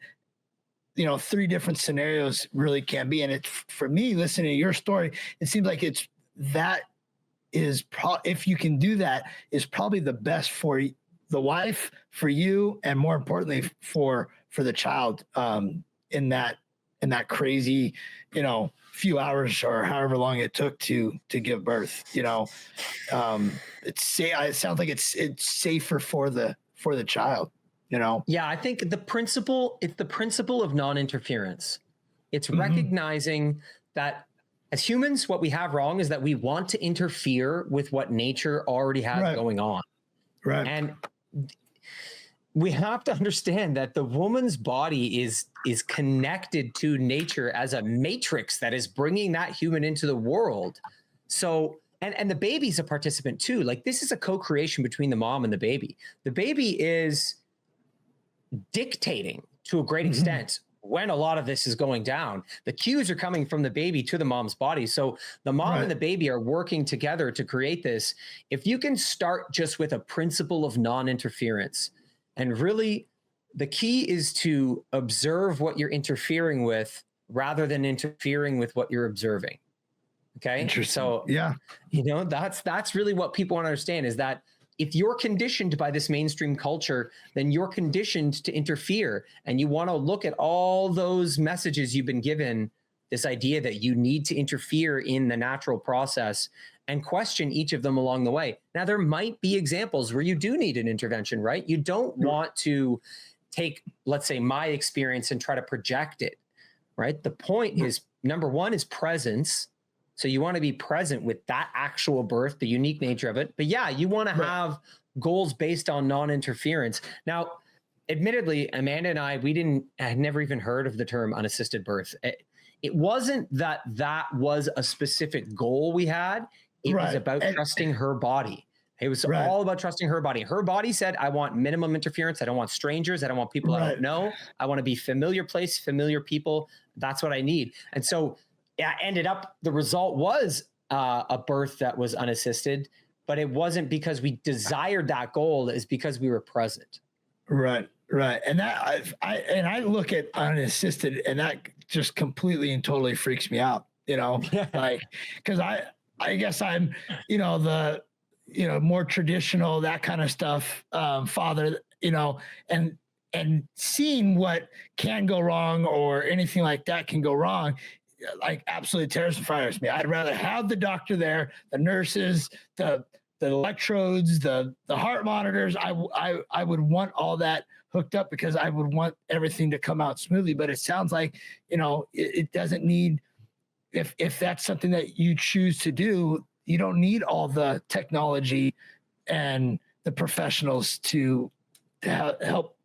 3 different scenarios really can be. And for me, listening to your story, it seems like if you can do that, is probably the best for the wife, for you, and more importantly for the child, in that crazy, few hours or however long it took to give birth. It sounds like it's safer for the child. Yeah, I think it's the principle of non-interference. It's recognizing that as humans, what we have wrong is that we want to interfere with what nature already has going on. Right. And we have to understand that the woman's body is connected to nature as a matrix that is bringing that human into the world. So, and the baby's a participant too. Like, this is a co-creation between the mom and the baby. The baby is dictating to a great extent when a lot of this is going down. The cues are coming from the baby to the mom's body. So the mom and the baby are working together to create this. If you can start just with a principle of non-interference, and really the key is to observe what you're interfering with rather than interfering with what you're observing. Okay. Interesting. So that's really what people want to understand, is that if you're conditioned by this mainstream culture, then you're conditioned to interfere, and you want to look at all those messages you've been given, this idea that you need to interfere in the natural process, and question each of them along the way. Now, there might be examples where you do need an intervention, right? You don't want to take, let's say, my experience and try to project it, right? The point is, number one is presence. So you want to be present with that actual birth, the unique nature of it. But yeah, you want to have goals based on non-interference. Now, admittedly, Amanda and I had never even heard of the term unassisted birth. It wasn't that was a specific goal we had. It was about trusting her body. It was all about trusting her body. Her body said, I want minimum interference. I don't want strangers. I don't want people I don't know. I want to be familiar place, familiar people. That's what I need. And so the result was a birth that was unassisted, but it wasn't because we desired that goal. It's because we were present. Right. And that I look at unassisted, and that just completely and totally freaks me out, like, because I guess I'm, the, more traditional, that kind of stuff, father, and seeing what can go wrong or anything like that can go wrong, like, absolutely terrifies me. I'd rather have the doctor there, the nurses, the electrodes, the heart monitors. I would want all that hooked up, because I would want everything to come out smoothly. But it sounds like, it doesn't need, if that's something that you choose to do, you don't need all the technology and the professionals to help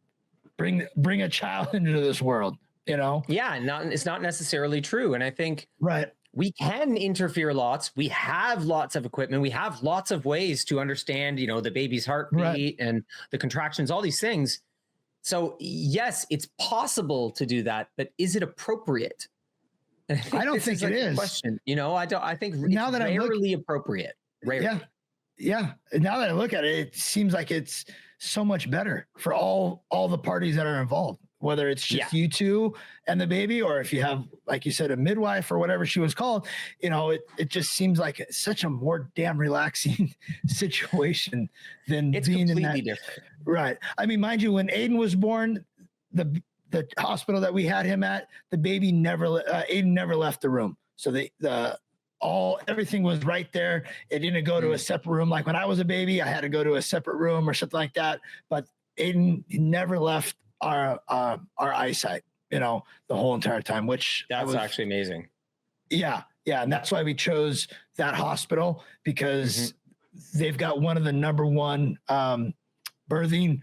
bring a child into this world. Yeah, it's not necessarily true. And I think we can interfere lots. We have lots of equipment. We have lots of ways to understand, the baby's heartbeat and the contractions, all these things. So yes, it's possible to do that, but is it appropriate? I don't think it is. Question. I think now it's that rarely appropriate. Rarely. Yeah. Yeah. And now that I look at it, it seems like it's so much better for all the parties that are involved, whether it's just you two and the baby, or if you have, like you said, a midwife or whatever she was called, it just seems like it's such a more damn relaxing situation than it's being completely in that. different. Right. I mean, mind you, when Aiden was born, the hospital that we had him at, the baby Aiden never left the room. So everything was right there. It didn't go to a separate room. Like when I was a baby, I had to go to a separate room or something like that. But Aiden never left our eyesight, the whole entire time, which that's actually amazing. Yeah. Yeah. And that's why we chose that hospital, because they've got one of the number one birthing.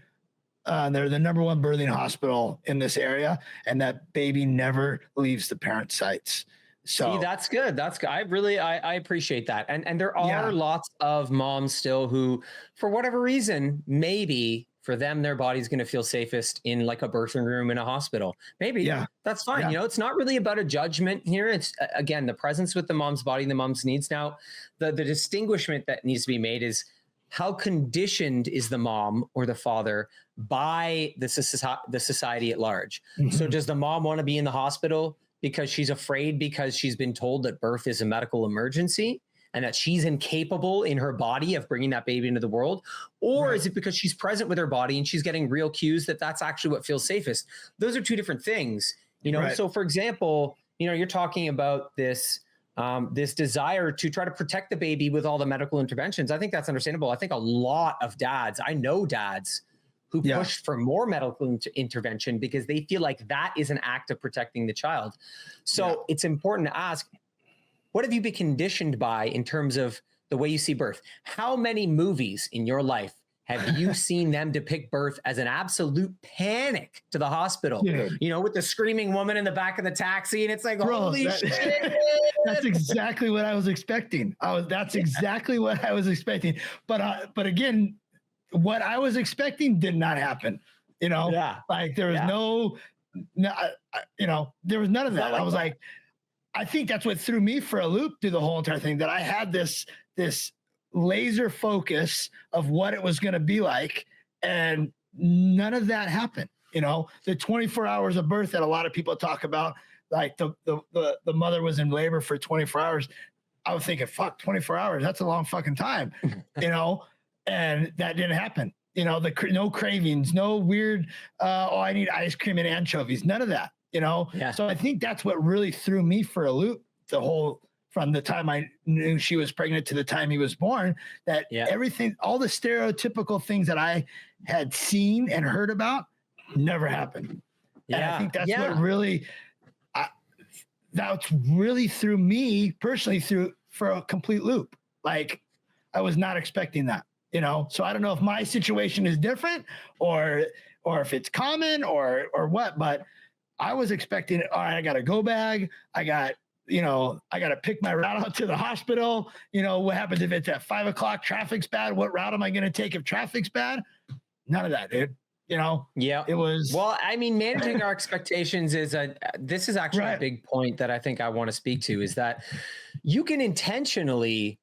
They're the number one birthing hospital in this area, and that baby never leaves the parent's sights. So see, that's good. That's good. I appreciate that. And there are lots of moms still who, for whatever reason, maybe for them, their body's going to feel safest in like a birthing room in a hospital. Maybe that's fine. Yeah. It's not really about a judgment here. It's again, the presence with the mom's body and the mom's needs. Now, the distinguishment that needs to be made is how conditioned is the mom or the father by the society at large. So does the mom want to be in the hospital because she's afraid, because she's been told that birth is a medical emergency and that she's incapable in her body of bringing that baby into the world? Or is it because she's present with her body and she's getting real cues that that's actually what feels safest? Those are two different things, So for example, you're talking about this desire to try to protect the baby with all the medical interventions. I think that's understandable. I think a lot of dads, I know dads who push for more medical intervention because they feel like that is an act of protecting the child. So it's important to ask, what have you been conditioned by in terms of the way you see birth? How many movies in your life have you seen them depict birth as an absolute panic to the hospital? With the screaming woman in the back of the taxi, and it's like, holy shit. That's exactly what I was expecting. That's exactly what I was expecting. But again, what I was expecting did not happen. Like there was there was none of that. I was like, I think that's what threw me for a loop through the whole entire thing, that I had this laser focus of what it was going to be like, and none of that happened. The 24 hours of birth that a lot of people talk about, like the mother was in labor for 24 hours. I was thinking, fuck, 24 hours, that's a long fucking time, and that didn't happen. No cravings, no weird, I need ice cream and anchovies, none of that, So I think that's what really threw me for a loop, from the time I knew she was pregnant to the time he was born, that everything, all the stereotypical things that I had seen and heard about never happened. And I think that's what really, that's really threw me personally for a complete loop. Like I was not expecting that, so I don't know if my situation is different or if it's common or what, but I was expecting, all right, I got a go bag. I got to pick my route out to the hospital. What happens if it's at 5 o'clock, traffic's bad? What route am I going to take if traffic's bad? None of that, dude. It was. Well, I mean, managing our expectations this is actually a big point that I think I want to speak to, is that you can intentionally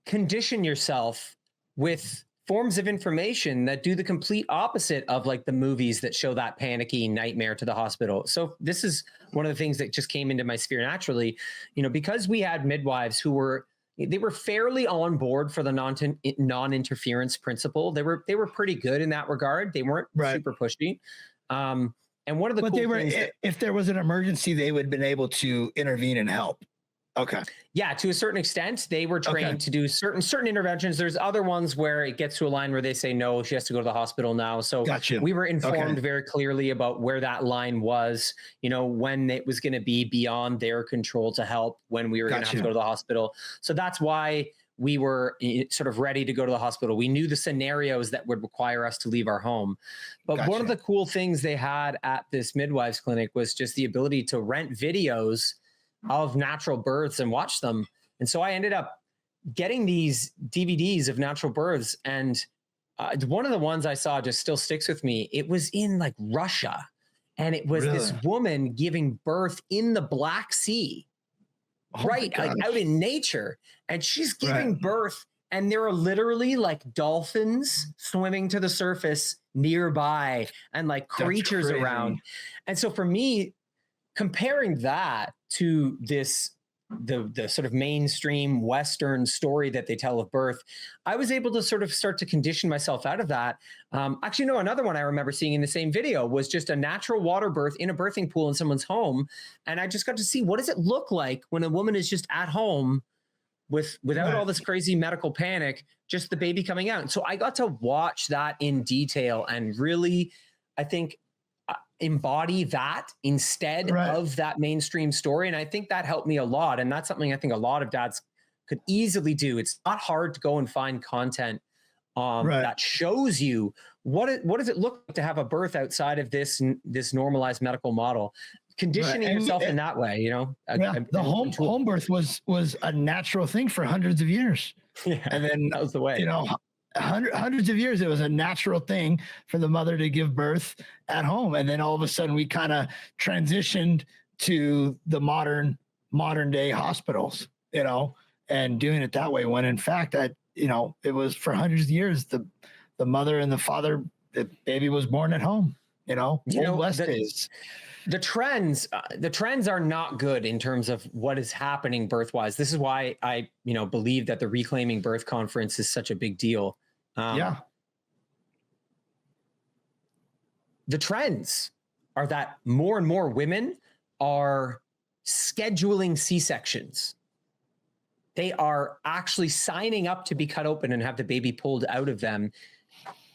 condition yourself with forms of information that do the complete opposite of like the movies that show that panicky nightmare to the hospital. So this is one of the things that just came into my sphere naturally, because we had midwives who were fairly on board for the non-interference principle. They were pretty good in that regard. They weren't super pushy. And one of the if there was an emergency, they would have been able to intervene and help. Okay. Yeah, to a certain extent, they were trained to do certain interventions. There's other ones where it gets to a line where they say, no, she has to go to the hospital now. So we were informed very clearly about where that line was, when it was going to be beyond their control to help, when we were going to have to go to the hospital. So that's why we were sort of ready to go to the hospital. We knew the scenarios that would require us to leave our home. But one of the cool things they had at this midwives clinic was just the ability to rent videos of natural births and watch them. And so I ended up getting these DVDs of natural births. And one of the ones I saw just still sticks with me. It was in like Russia. And it was this woman giving birth in the Black Sea, like out in nature. And she's giving birth and there are literally like dolphins swimming to the surface nearby and like creatures around. And so for me, comparing that to the sort of mainstream Western story that they tell of birth, I was able to sort of start to condition myself out of that. Actually, no, another one I remember seeing in the same video was just a natural water birth in a birthing pool in someone's home. And I just got to see, what does it look like when a woman is just at home without all this crazy medical panic, just the baby coming out. And so I got to watch that in detail and really, I think, embody that instead of that mainstream story. And I think that helped me a lot. And that's something I think a lot of dads could easily do. It's not hard to go and find content that shows you what does it look like to have a birth outside of this normalized medical model. Conditioning yourself in that way, you know. The home birth was a natural thing for hundreds of years. Yeah, and then that was the way. You know, hundreds of years, it was a natural thing for the mother to give birth at home. And then all of a sudden we kind of transitioned to the modern day hospitals, you know, and doing it that way, when in fact it was for hundreds of years, the mother and the father, the baby was born at home, you know, old West days. The trends are not good in terms of what is happening birth-wise. This is why I, believe that the Reclaiming Birth Conference is such a big deal. The trends are that more and more women are scheduling C-sections. They are actually signing up to be cut open and have the baby pulled out of them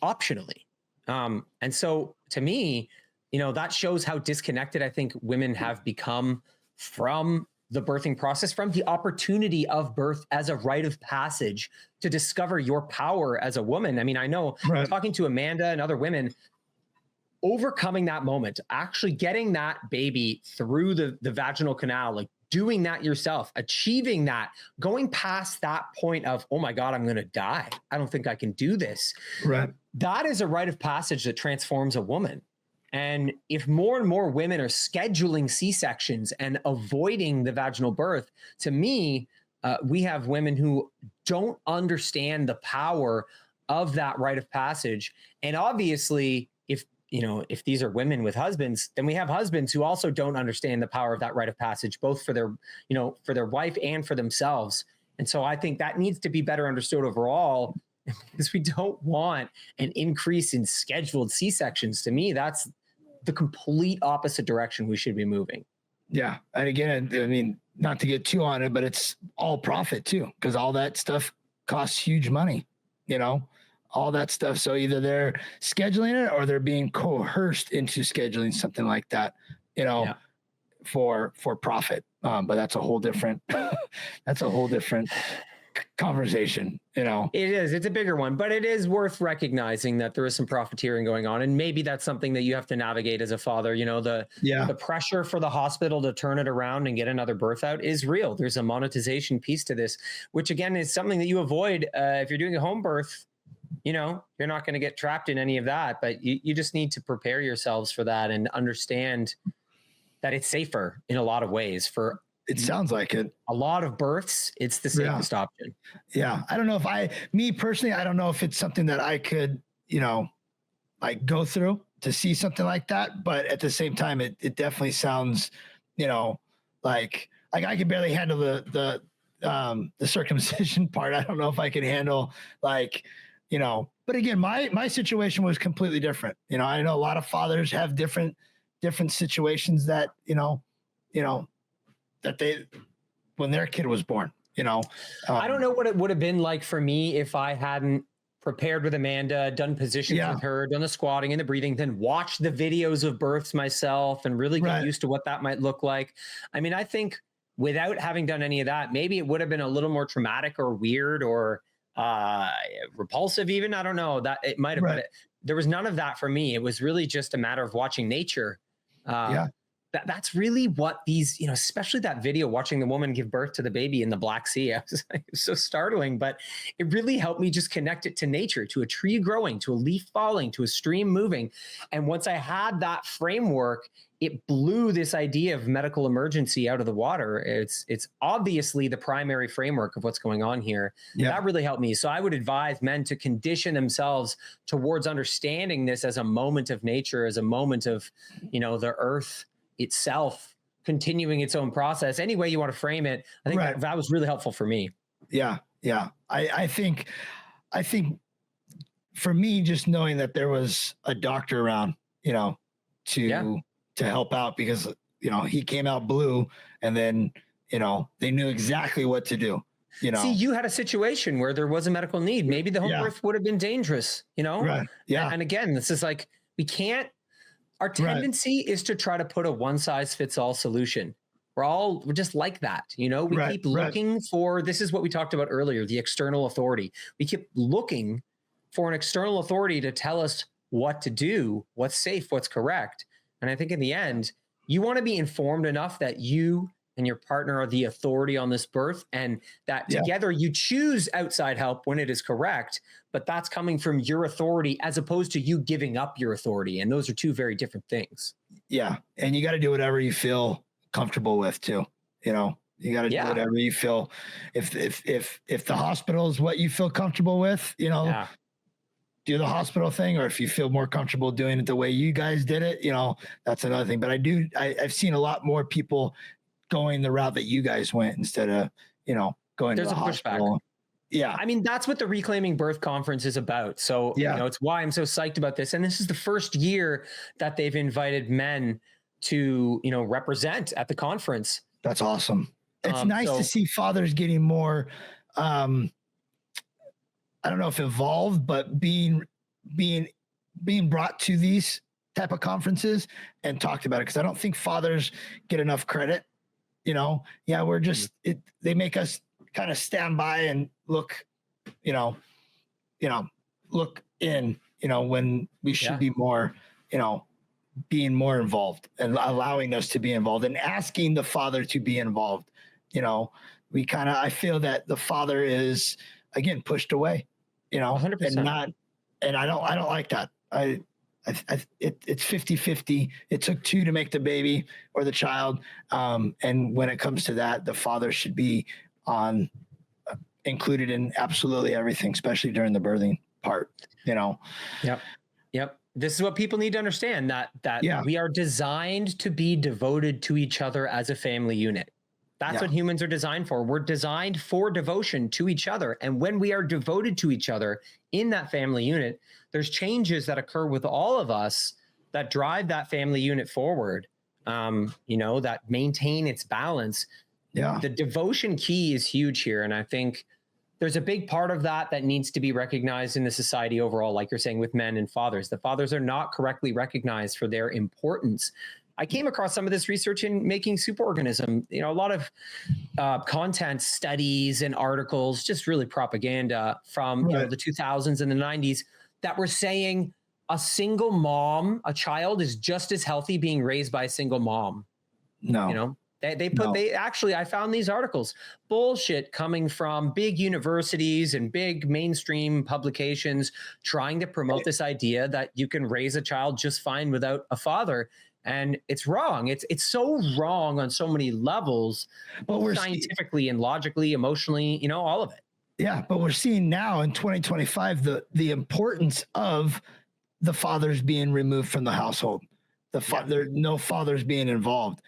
optionally. And so to me, that shows how disconnected I think women have become from the birthing process, from the opportunity of birth as a rite of passage to discover your power as a woman. I mean, I know talking to Amanda and other women, overcoming that moment, actually getting that baby through the vaginal canal, like doing that yourself, achieving that, going past that point of, oh my God, I'm going to die. I don't think I can do this. Right. That is a rite of passage that transforms a woman. And if more and more women are scheduling C-sections and avoiding the vaginal birth, to me, we have women who don't understand the power of that rite of passage. And obviously, if these are women with husbands, then we have husbands who also don't understand the power of that rite of passage, both for their wife and for themselves. And so I think that needs to be better understood overall, because we don't want an increase in scheduled C-sections. To me, that's the complete opposite direction we should be moving. Yeah. And again, I mean, not to get too on it, but it's all profit too, because all that stuff costs huge money, all that stuff. So either they're scheduling it or they're being coerced into scheduling something like that, for profit. But that's a whole different, conversation, It is. It's a bigger one, but it is worth recognizing that there is some profiteering going on. And maybe that's something that you have to navigate as a father. The pressure for the hospital to turn it around and get another birth out is real. There's a monetization piece to this, which again is something that you avoid if you're doing a home birth. You're not going to get trapped in any of that, but you just need to prepare yourselves for that and understand that it's safer in a lot of ways. For it sounds like it. A lot of births, it's the safest option. Yeah. I don't know if me personally, I don't know if it's something that I could, like go through to see something like that. But at the same time, it definitely sounds, like I could barely handle the circumcision part. I don't know if I could handle but again, my situation was completely different. I know a lot of fathers have different situations that, that they, when their kid was born, I don't know what it would have been like for me if I hadn't prepared with Amanda, done positions with her, done the squatting and the breathing, then watched the videos of births myself and really get used to what that might look like. I mean, I think without having done any of that, maybe it would have been a little more traumatic or weird or repulsive even. I don't know, that it might have been. There was none of that for me. It was really just a matter of watching nature. that's really what these, especially that video watching the woman give birth to the baby in the Black Sea. It was so startling, but it really helped me just connect it to nature, to a tree growing, to a leaf falling, to a stream moving. And once I had that framework, it blew this idea of medical emergency out of the water. It's obviously the primary framework of what's going on here. Yeah. That really helped me. So I would advise men to condition themselves towards understanding this as a moment of nature, as a moment of, the earth itself continuing its own process. Any way you want to frame it, I think that was really helpful for me. Yeah. Yeah. I think for me, just knowing that there was a doctor around, to help out, because, he came out blue, and then, they knew exactly what to do. See, you had a situation where there was a medical need. Maybe the home birth would have been dangerous, Right. Yeah. And again, this is like, our tendency is to try to put a one size fits all solution. We're just like that. We keep looking for, this is what we talked about earlier, the external authority. We keep looking for an external authority to tell us what to do, what's safe, what's correct. And I think in the end, you want to be informed enough that you and your partner are the authority on this birth, and that together you choose outside help when it is correct, but that's coming from your authority as opposed to you giving up your authority. And those are two very different things. Yeah. And you got to do whatever you feel comfortable with too. You got to do whatever you feel. If the hospital is what you feel comfortable with, do the hospital thing, or if you feel more comfortable doing it the way you guys did it, that's another thing. But I've seen a lot more people going the route that you guys went instead of, going to the hospital. Yeah. I mean, that's what the Reclaiming Birth Conference is about. So, it's why I'm so psyched about this. And this is the first year that they've invited men to, represent at the conference. That's awesome. It's nice to see fathers getting more, I don't know if evolved, but being brought to these type of conferences and talked about it. Cause I don't think fathers get enough credit. We're just, they make us kind of stand by and look, look in, when we should be more, being more involved and allowing us to be involved and asking the father to be involved. I feel that the father is, again, pushed away, 100%. And I don't like that. It's 50-50. It took two to make the baby or the child. And when it comes to that, the father should be included in absolutely everything, especially during the birthing part, Yep. This is what people need to understand, that we are designed to be devoted to each other as a family unit. That's what humans are designed for. We're designed for devotion to each other. And when we are devoted to each other in that family unit, there's changes that occur with all of us that drive that family unit forward, that maintain its balance. Yeah. The devotion key is huge here. And I think there's a big part of that needs to be recognized in the society overall, like you're saying with men and fathers. The fathers are not correctly recognized for their importance. I came across some of this research in Making Superorganism, a lot of content studies and articles, just really propaganda from the 2000s and the 90s that were saying a single mom, a child is just as healthy being raised by a single mom. No. I found these articles, bullshit coming from big universities and big mainstream publications trying to promote this idea that you can raise a child just fine without a father. And it's wrong. It's so wrong on so many levels, both scientifically and logically, emotionally, all of it. Yeah, but we're seeing now in 2025 the importance of the fathers being removed from the household. No fathers being involved.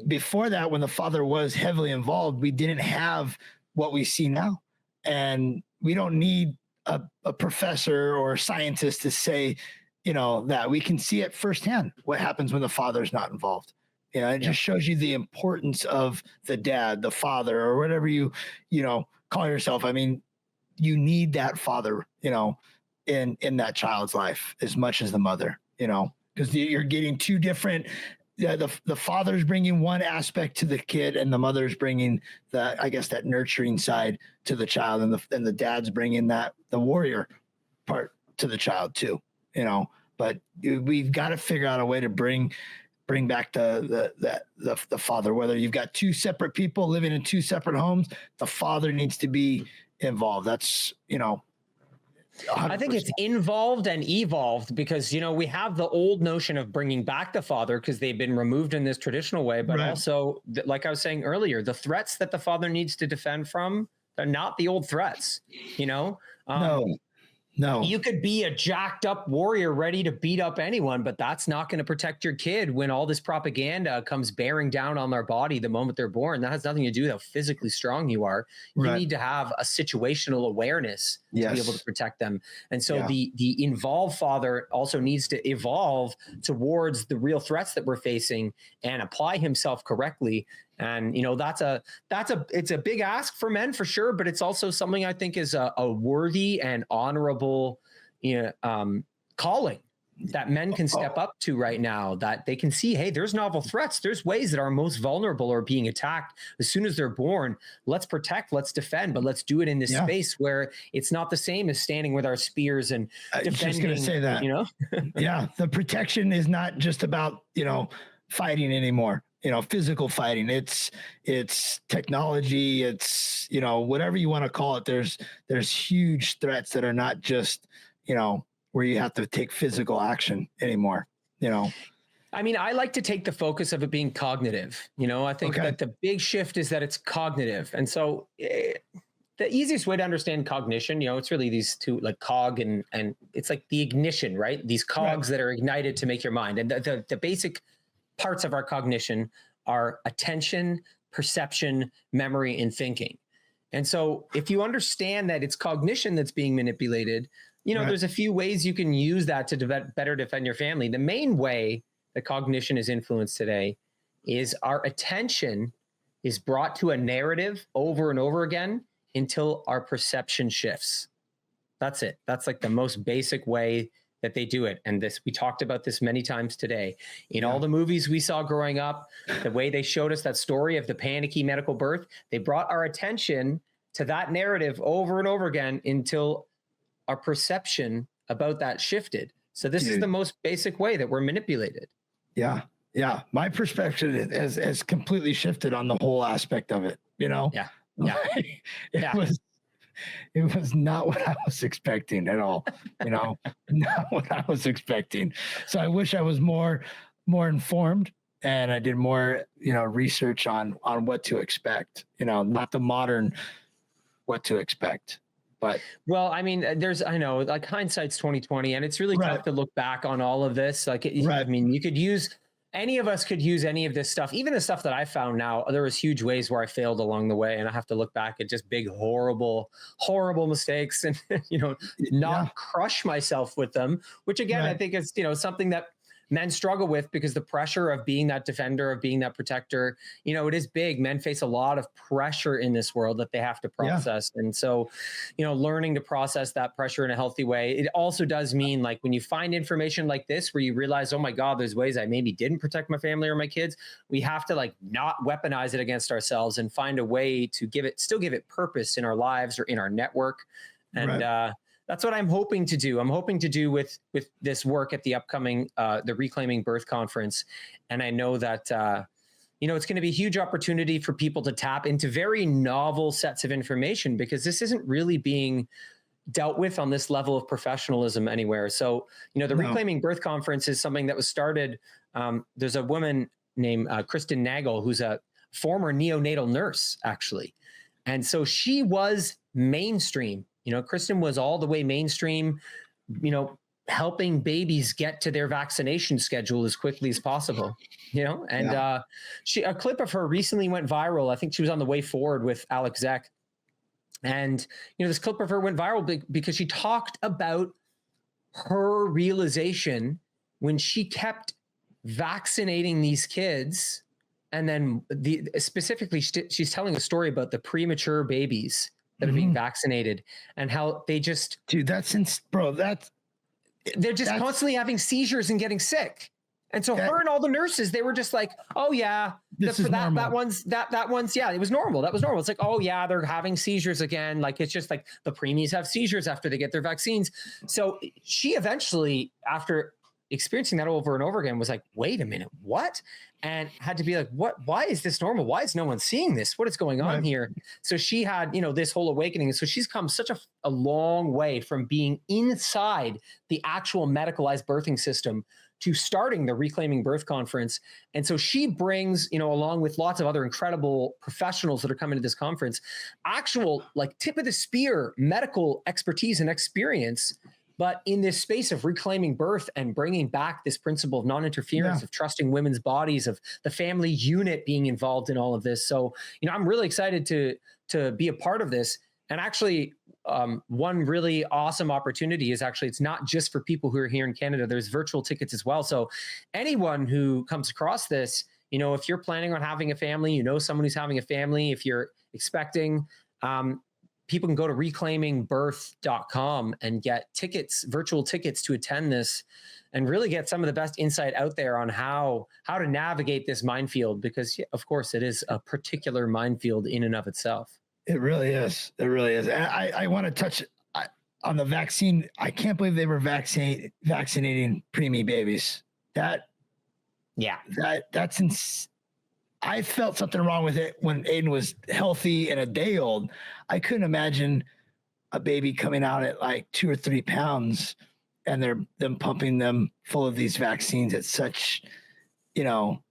Before that, when the father was heavily involved, we didn't have what we see now, and we don't need a professor or a scientist to say, that we can see it firsthand what happens when the father's not involved. It just shows you the importance of the dad, the father, or whatever you call yourself. I mean, you need that father, in that child's life as much as the mother, because you're getting two different. The father's bringing one aspect to the kid, and the mother's bringing that nurturing side to the child, and the dad's bringing the warrior part to the child too. But we've got to figure out a way to bring bring back the father. Whether you've got two separate people living in two separate homes, the father needs to be involved. That's, 100%. I think it's involved and evolved because, we have the old notion of bringing back the father because they've been removed in this traditional way, but also, like I was saying earlier, the threats that the father needs to defend from, they're not the old threats, No. You could be a jacked up warrior ready to beat up anyone, but that's not going to protect your kid when all this propaganda comes bearing down on their body the moment they're born. That has nothing to do with how physically strong you are. You need to have a situational awareness to be able to protect them. And so the involved father also needs to evolve towards the real threats that we're facing and apply himself correctly. And, it's a big ask for men for sure, but it's also something I think is a worthy and honorable, calling that men can step up to right now, that they can see, hey, there's novel threats. There's ways that our most vulnerable are being attacked as soon as they're born. Let's protect, let's defend, but let's do it in this space where it's not the same as standing with our spears and defending. I was just going to say that, the protection is not just about, fighting anymore. Physical fighting, it's technology, it's, whatever you want to call it. There's huge threats that are not just, where you have to take physical action anymore, I mean, I like to take the focus of it being cognitive. I think that the big shift is that it's cognitive. And so the easiest way to understand cognition, it's really these two, like cog and it's like the ignition, right? These cogs that are ignited to make your mind. And the basic parts of our cognition are attention, perception, memory, and thinking. And so if you understand that it's cognition that's being manipulated, there's a few ways you can use that to better defend your family. The main way that cognition is influenced today is our attention is brought to a narrative over and over again until our perception shifts. That's it. That's like the most basic way that they do it. And we talked about this many times today. In all the movies we saw growing up, the way they showed us that story of the panicky medical birth, they brought our attention to that narrative over and over again until our perception about that shifted. So this is the most basic way that we're manipulated. Yeah. Yeah. My perspective has completely shifted on the whole aspect of it, Yeah. It was not what I was expecting at all, not what I was expecting. So I wish I was more informed and I did more, research on what to expect, not the modern what to expect. But I mean, I know, like hindsight's 2020, and it's really tough to look back on all of this. I mean, any of us could use any of this stuff, even the stuff that I found now. There was huge ways where I failed along the way, and I have to look back at just big, horrible mistakes and, not crush myself with them, which again, I think is, something that men struggle with because the pressure of being that defender, of being that protector, it is big. Men face a lot of pressure in this world that they have to process. And so, learning to process that pressure in a healthy way, it also does mean like when you find information like this, where you realize, oh my God, there's ways I maybe didn't protect my family or my kids. We have to like not weaponize it against ourselves and find a way to still give it purpose in our lives or in our network. And, that's what I'm hoping to do. I'm hoping to do with this work at the upcoming, the Reclaiming Birth Conference. And I know that, it's going to be a huge opportunity for people to tap into very novel sets of information because this isn't really being dealt with on this level of professionalism anywhere. So, the Reclaiming Birth Conference is something that was started. There's a woman named Kristen Nagel, who's a former neonatal nurse, actually. And so she was mainstream. Kristen was all the way mainstream, helping babies get to their vaccination schedule as quickly as possible, and a clip of her recently went viral. I think she was on The Way Forward with Alex Zek. And, this clip of her went viral because she talked about her realization when she kept vaccinating these kids. And then specifically, she's telling a story about the premature babies that are being vaccinated and how they just, dude, they're just constantly having seizures and getting sick. And so her and all the nurses, they were just like, oh yeah, that one's, yeah, it was normal. That was normal. It's like, oh yeah, they're having seizures again. Like, it's just like the preemies have seizures after they get their vaccines. So she eventually, after experiencing that over and over again was like, wait a minute, what? And had to be like, what, why is this normal? Why is no one seeing this? What is going on here? So she had, this whole awakening. So she's come such a long way from being inside the actual medicalized birthing system to starting the Reclaiming Birth Conference. And so she brings, along with lots of other incredible professionals that are coming to this conference, actual like tip of the spear medical expertise and experience, but in this space of reclaiming birth and bringing back this principle of non-interference, of trusting women's bodies, of the family unit being involved in all of this. So, I'm really excited to be a part of this. And actually, one really awesome opportunity is actually, it's not just for people who are here in Canada. There's virtual tickets as well. So anyone who comes across this, if you're planning on having a family, someone who's having a family, if you're expecting, people can go to reclaimingbirth.com and get tickets, virtual tickets to attend this, and really get some of the best insight out there on how to navigate this minefield, because of course it is a particular minefield in and of itself. It really is. It really is. And I want to touch on the vaccine. I can't believe they were vaccinating preemie babies. That's I felt something wrong with it when Aiden was healthy and a day old. I couldn't imagine a baby coming out at like 2 or 3 pounds and them pumping them full of these vaccines at such, so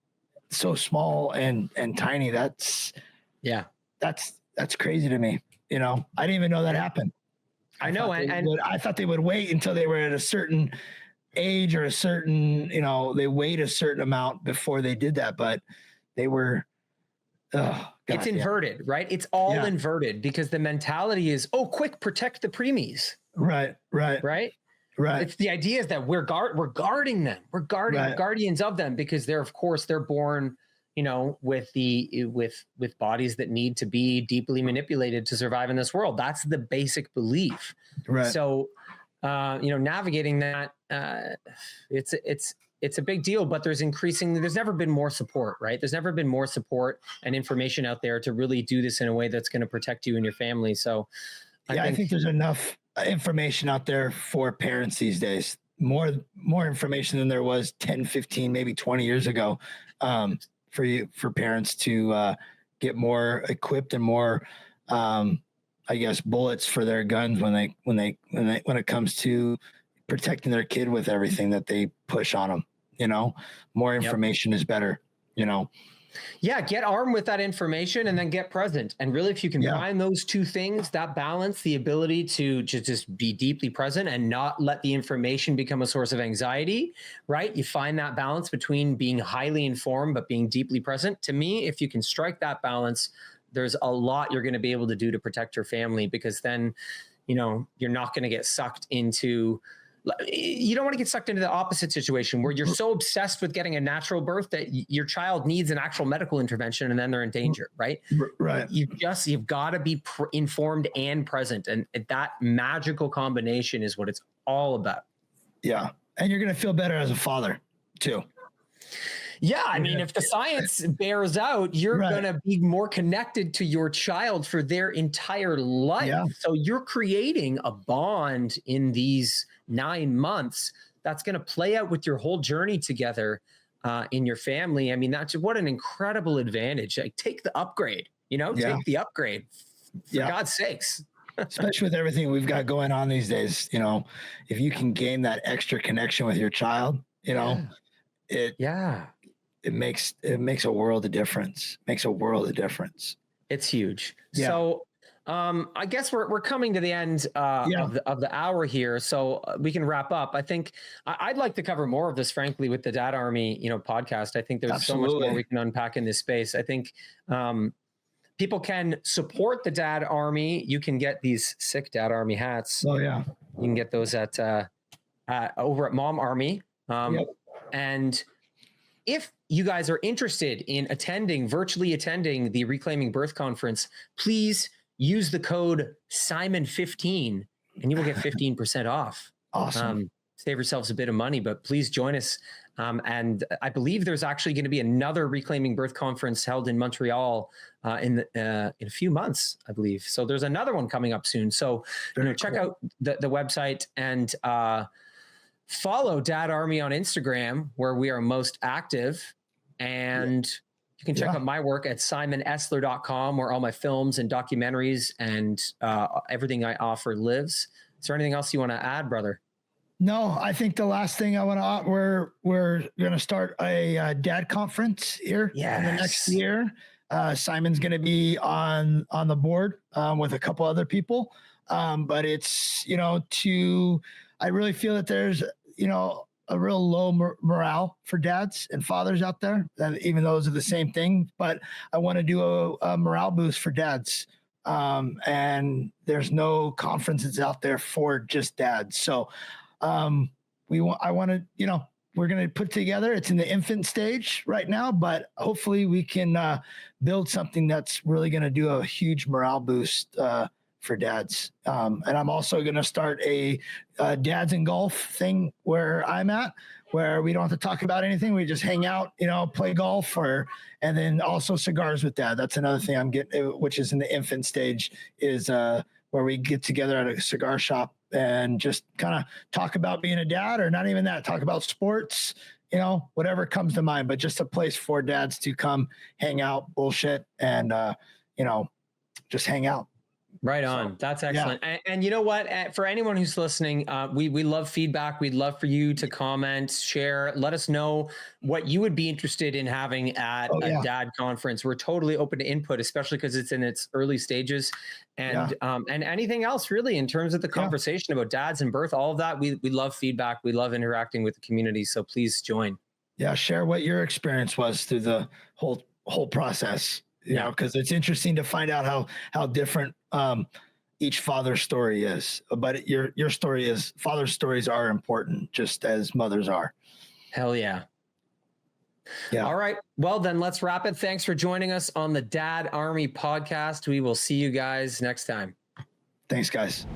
small and tiny. That's crazy to me. I didn't even know that happened. I know. I thought they would wait until they were at a certain age or a certain, they wait a certain amount before they did that, but they were, it's inverted, right? It's all inverted because the mentality is, quick, protect the preemies. Right. It's the idea is that we're guarding them. We're guardians of them because they're born, with bodies that need to be deeply manipulated to survive in this world. That's the basic belief. Right. So, navigating that, it's a big deal, but there's never been more support, right? There's never been more support and information out there to really do this in a way that's going to protect you and your family. So I think there's enough information out there for parents these days, more information than there was 10, 15, maybe 20 years ago, for parents to get more equipped and more, bullets for their guns when it comes to protecting their kid with everything that they push on them. More information is better. Get armed with that information and then get present. And really, if you can find those two things, that balance, the ability to just be deeply present and not let the information become a source of anxiety, right? You find that balance between being highly informed, but being deeply present. To me, if you can strike that balance, there's a lot you're going to be able to do to protect your family, because then, you're not going to get sucked into, you don't want to get sucked into the opposite situation where you're so obsessed with getting a natural birth that your child needs an actual medical intervention and then they're in danger, right? Right. You've got to be informed and present. And that magical combination is what it's all about. Yeah. And you're going to feel better as a father too. Yeah. I mean, if the science bears out, you're going to be more connected to your child for their entire life. Yeah. So you're creating a bond in these 9 months that's going to play out with your whole journey together in your family. I mean, what an incredible advantage. Like, take the upgrade, take the upgrade for God's sakes. Especially with everything we've got going on these days, if you can gain that extra connection with your child, it makes a world of difference. It's huge. Yeah. So I guess we're coming to the end of the hour here, so we can wrap up. I think I'd like to cover more of this, frankly, with the Dad Army, podcast. I think there's so much more we can unpack in this space. I think people can support the Dad Army. You can get these sick Dad Army hats. Oh yeah, you can get those at over at Mom Army. And if you guys are interested in virtually attending the Reclaiming Birth Conference, please use the code Simon15 and you will get 15% off. Awesome. Save yourselves a bit of money, but please join us. And I believe there's actually going to be another Reclaiming Birth Conference held in Montreal in a few months, I believe. So there's another one coming up soon. So check out the website and follow Dad Army on Instagram, where we are most active. And you can check out my work at simonesler.com, where all my films and documentaries and everything I offer lives. Is there anything else you want to add, brother? No, I think the last thing I want to, we're going to start a dad conference here in the next year. Simon's going to be on the board with a couple other people. But it's, I really feel that there's, a real low morale for dads and fathers out there, that even those are the same thing, but I want to do a morale boost for dads. And there's no conferences out there for just dads. So, we're going to put together, it's in the infant stage right now, but hopefully we can, build something that's really going to do a huge morale boost, for dads. And I'm also going to start a dads and golf thing where I'm at, where we don't have to talk about anything. We just hang out, play golf, and then also cigars with dad. That's another thing I'm getting, which is in the infant stage, is where we get together at a cigar shop and just kind of talk about being a dad, or not even that, talk about sports, whatever comes to mind, but just a place for dads to come hang out, bullshit, and, just hang out. Right on. So, that's excellent. Yeah. And you know what? For anyone who's listening, we love feedback. We'd love for you to comment, share, let us know what you would be interested in having at a dad conference. We're totally open to input, especially because it's in its early stages. And and anything else really in terms of the conversation about dads and birth, all of that. We love feedback. We love interacting with the community. So please join. Yeah. Share what your experience was through the whole process. Because it's interesting to find out how different each father's story is. But your story is, father's stories are important just as mothers are. Hell yeah. Yeah. All right. Well, then let's wrap it. Thanks for joining us on the Dad Army podcast. We will see you guys next time. Thanks, guys.